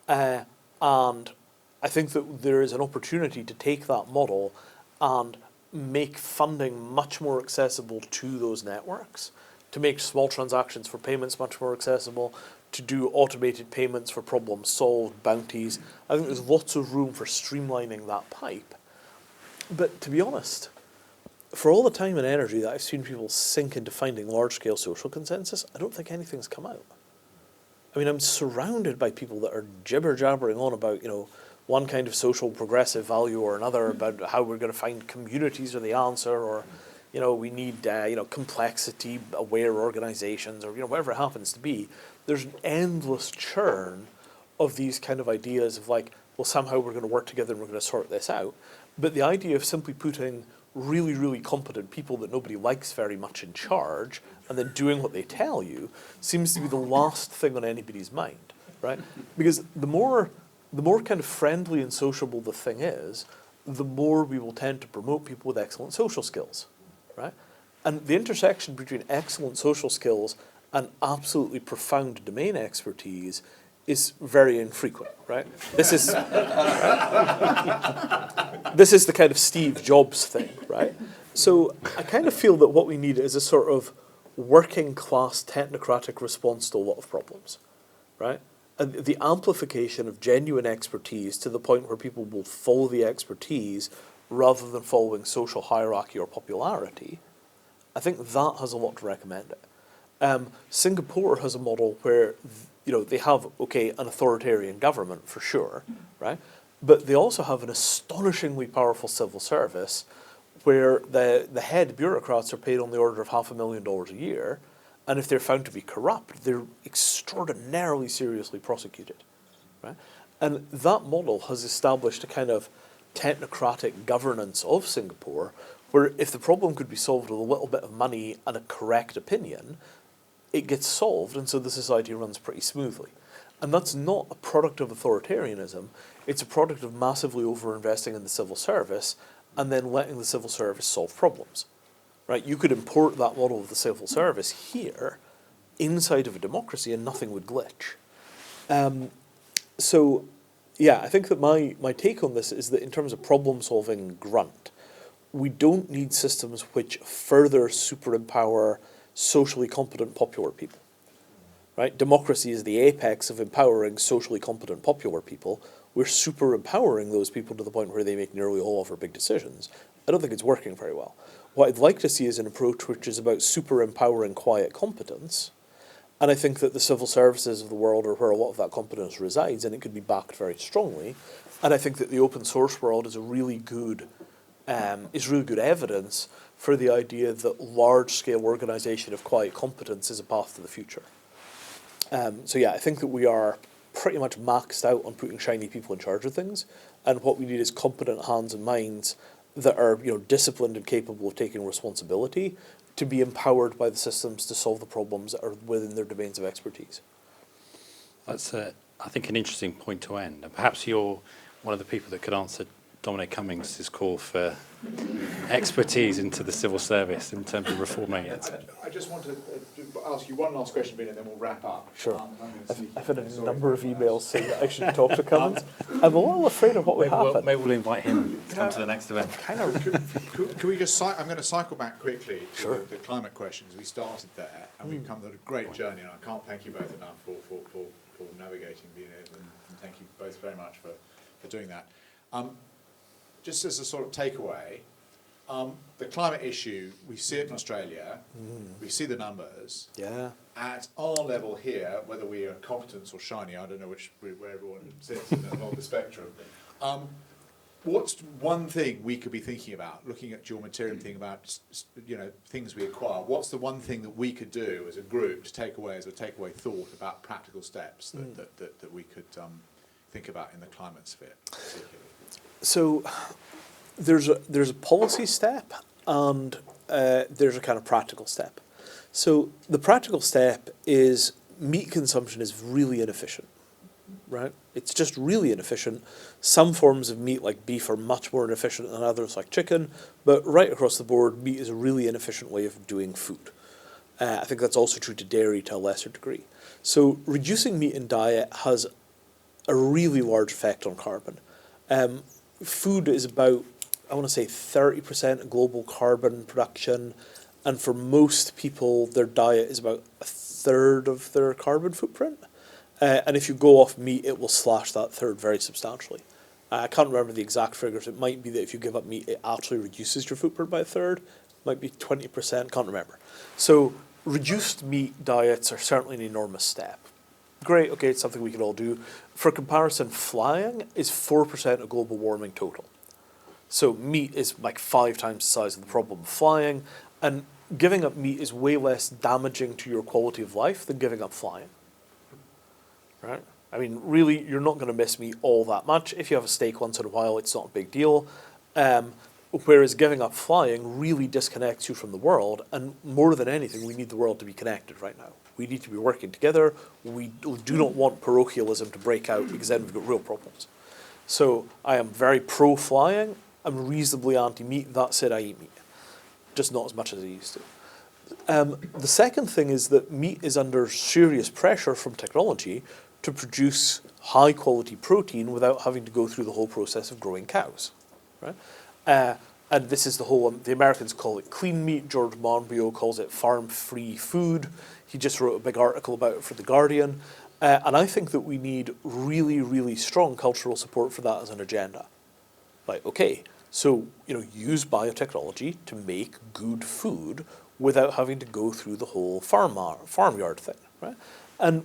[SPEAKER 3] And I think that there is an opportunity to take that model and make funding much more accessible to those networks, to make small transactions for payments much more accessible, to do automated payments for problems solved, bounties. I think there's lots of room for streamlining that pipe. But to be honest, for all the time and energy that I've seen people sink into finding large-scale social consensus, I don't think anything's come out. I mean, I'm surrounded by people that are jibber-jabbering on about, one kind of social progressive value or another, about how we're going to find communities are the answer, or, we need, complexity-aware organizations, or, whatever it happens to be. There's an endless churn of these kind of ideas of like, well, somehow we're going to work together and we're going to sort this out. But the idea of simply putting really, really competent people that nobody likes very much in charge and then doing what they tell you seems to be the last thing on anybody's mind, right? Because the more kind of friendly and sociable the thing is, the more we will tend to promote people with excellent social skills, right? And the intersection between excellent social skills and absolutely profound domain expertise is very infrequent, right? This is this is the kind of Steve Jobs thing, right? So I kind of feel that what we need is a sort of working class technocratic response to a lot of problems, right? And the amplification of genuine expertise to the point where people will follow the expertise rather than following social hierarchy or popularity, I think that has a lot to recommend it. Singapore has a model where they have, an authoritarian government for sure, right? But they also have an astonishingly powerful civil service where the head bureaucrats are paid on the order of $500,000 a year, and if they're found to be corrupt, they're extraordinarily seriously prosecuted, right? And that model has established a kind of technocratic governance of Singapore where if the problem could be solved with a little bit of money and a correct opinion, it gets solved, and so the society runs pretty smoothly. And that's not a product of authoritarianism. It's a product of massively overinvesting in the civil service and then letting the civil service solve problems. Right? You could import that model of the civil service here inside of a democracy and nothing would glitch. I think that my take on this is that in terms of problem-solving grunt, we don't need systems which further super-empower socially competent popular people. Right? Democracy is the apex of empowering socially competent popular people. We're super-empowering those people to the point where they make nearly all of our big decisions. I don't think it's working very well. What I'd like to see is an approach which is about super-empowering quiet competence, and I think that the civil services of the world are where a lot of that competence resides, and it could be backed very strongly. And I think that the open source world is a really good is really good evidence for the idea that large-scale organisation of quiet competence is a path to the future. So yeah, I think that we are pretty much maxed out on putting shiny people in charge of things, and what we need is competent hands and minds that are, disciplined and capable of taking responsibility to be empowered by the systems to solve the problems that are within their domains of expertise.
[SPEAKER 2] That's, I think, an interesting point to end. And perhaps you're one of the people that could answer Dominic Cummings' call for expertise into the civil service in terms of reforming it.
[SPEAKER 1] I just want to ask you one last question, Vinay, and then we'll wrap up.
[SPEAKER 3] Sure. I've had a number of emails saying that I should talk to Cummings. I'm a little afraid of what would happen.
[SPEAKER 2] Maybe we'll invite him to come to the next event.
[SPEAKER 1] Can we just, I'm going to cycle back quickly to
[SPEAKER 3] Sure.
[SPEAKER 1] the climate questions. We started there, and we've come on a great journey, and I can't thank you both enough for navigating being here, and thank you both very much for doing that. Just as a sort of takeaway, the climate issue, we see it in Australia, we see the numbers.
[SPEAKER 3] Yeah.
[SPEAKER 1] At our level here, whether we are competence or shiny, I don't know where everyone sits along the spectrum. What's one thing we could be thinking about, looking at your Mattereum thing about, things we acquire? What's the one thing that we could do as a group to take away as a takeaway thought about practical steps that we could think about in the climate sphere, particularly?
[SPEAKER 3] So there's a policy step and there's a kind of practical step. So the practical step is meat consumption is really inefficient, right? It's just really inefficient. Some forms of meat like beef are much more inefficient than others like chicken, but right across the board, meat is a really inefficient way of doing food. I think that's also true to dairy to a lesser degree. So reducing meat in diet has a really large effect on carbon. Food is about, I want to say, 30% of global carbon production, and for most people, their diet is about a third of their carbon footprint. And if you go off meat, it will slash that third very substantially. I can't remember the exact figures. It might be that if you give up meat, it actually reduces your footprint by a third. It might be 20%, can't remember. So reduced meat diets are certainly an enormous step. Great, okay, it's something we can all do. For comparison, flying is 4% of global warming total. So meat is like 5 times the size of the problem of flying, and giving up meat is way less damaging to your quality of life than giving up flying. Right? I mean, really, you're not going to miss meat all that much. If you have a steak once in a while, it's not a big deal. Whereas giving up flying really disconnects you from the world, and more than anything, we need the world to be connected right now. We need to be working together. We do not want parochialism to break out, because then we've got real problems. So I am very pro-flying. I'm reasonably anti-meat. That said, I eat meat, just not as much as I used to. The second thing is that meat is under serious pressure from technology to produce high-quality protein without having to go through the whole process of growing cows, right? And this is the whole, the Americans call it clean meat. George Monbiot calls it farm-free food. He just wrote a big article about it for The Guardian. And I think that we need really, really strong cultural support for that as an agenda. Like, okay, so, use biotechnology to make good food without having to go through the whole farmyard thing, right? And,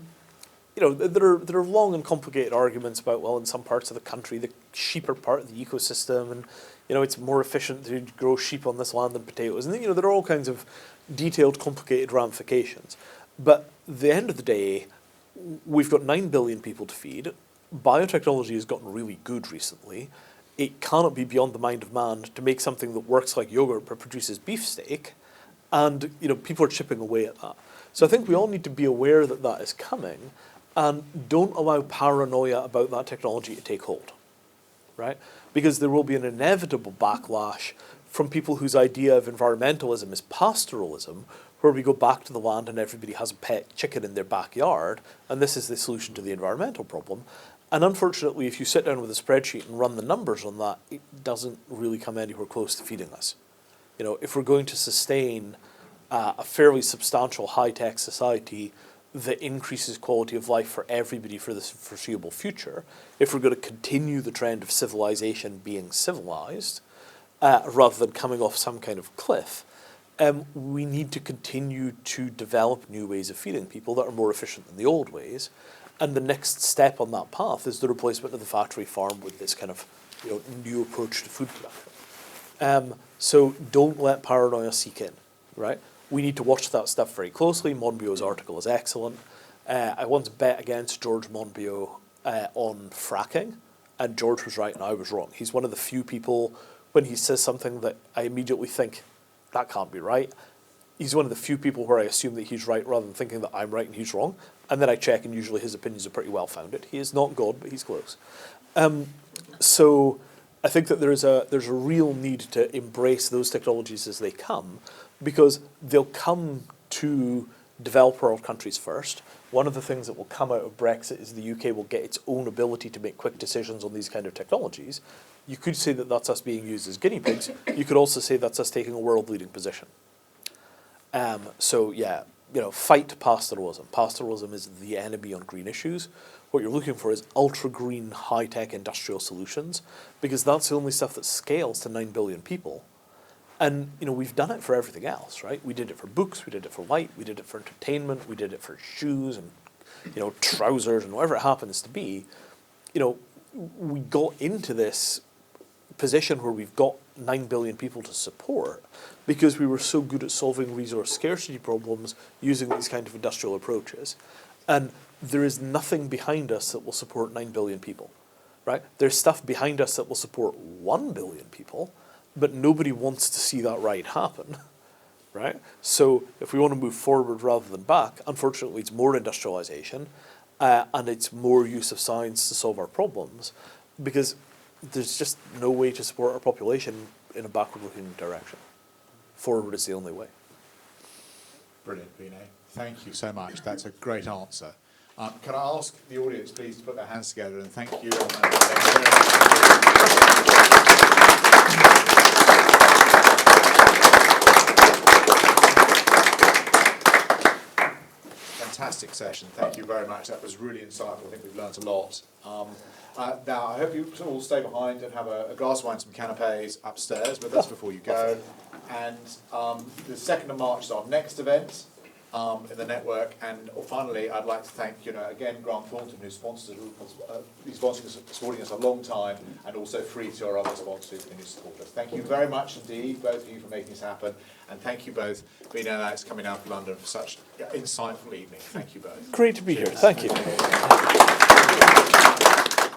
[SPEAKER 3] there are long and complicated arguments about, well, in some parts of the country, the sheep are part of the ecosystem, and, it's more efficient to grow sheep on this land than potatoes. And, there are all kinds of detailed, complicated ramifications. But at the end of the day, we've got 9 billion people to feed. Biotechnology has gotten really good recently. It cannot be beyond the mind of man to make something that works like yogurt but produces beefsteak. And, people are chipping away at that. So I think we all need to be aware that that is coming, and don't allow paranoia about that technology to take hold, right? Because there will be an inevitable backlash from people whose idea of environmentalism is pastoralism, where we go back to the land and everybody has a pet chicken in their backyard, and this is the solution to the environmental problem. And unfortunately, if you sit down with a spreadsheet and run the numbers on that, it doesn't really come anywhere close to feeding us. If we're going to sustain a fairly substantial high-tech society that increases quality of life for everybody for the foreseeable future, if we're going to continue the trend of civilization being civilized, rather than coming off some kind of cliff, we need to continue to develop new ways of feeding people that are more efficient than the old ways. And the next step on that path is the replacement of the factory farm with this kind of new approach to food production. So don't let paranoia seek in, right? We need to watch that stuff very closely. Monbiot's article is excellent. I once bet against George Monbiot on fracking, and George was right and I was wrong. He's one of the few people, when he says something that I immediately think, that can't be right, he's one of the few people where I assume that he's right rather than thinking that I'm right and he's wrong. And then I check, and usually his opinions are pretty well founded. He is not God, but he's close. So I think that there's a real need to embrace those technologies as they come, because they'll come to developed world countries first. One of the things that will come out of Brexit is the UK will get its own ability to make quick decisions on these kind of technologies. You could say that that's us being used as guinea pigs. You could also say that's us taking a world-leading position. So yeah, fight pastoralism. Pastoralism is the enemy on green issues. What you're looking for is ultra-green, high-tech industrial solutions, because that's the only stuff that scales to 9 billion people. And, we've done it for everything else, right? We did it for books, we did it for light, we did it for entertainment, we did it for shoes and, trousers and whatever it happens to be. We got into this position where we've got 9 billion people to support because we were so good at solving resource scarcity problems using these kind of industrial approaches. And there is nothing behind us that will support 9 billion people, right? There's stuff behind us that will support 1 billion people, but nobody wants to see that ride happen, right? So if we want to move forward rather than back, unfortunately it's more industrialization and it's more use of science to solve our problems, because there's just no way to support our population in a backward-looking direction. Forward is the only way.
[SPEAKER 1] Brilliant, Vinay. Thank you so much. That's a great answer. Can I ask the audience, please, to put their hands together and thank you. Fantastic session. Thank you very much. That was really insightful. I think we've learned a lot. Now, I hope you all stay behind and have a glass of wine and some canapes upstairs with us before you go. And the 2nd of March is our next event in the network. And finally, I'd like to thank, again, Grant Thornton, who's supporting us a long time, and also free to our other sponsors who support us. Thank you very much indeed, both of you, for making this happen. And thank you both, Vinay and Alex, coming out to London for such insightful evening. Thank you both.
[SPEAKER 3] Great to be here. Thank you.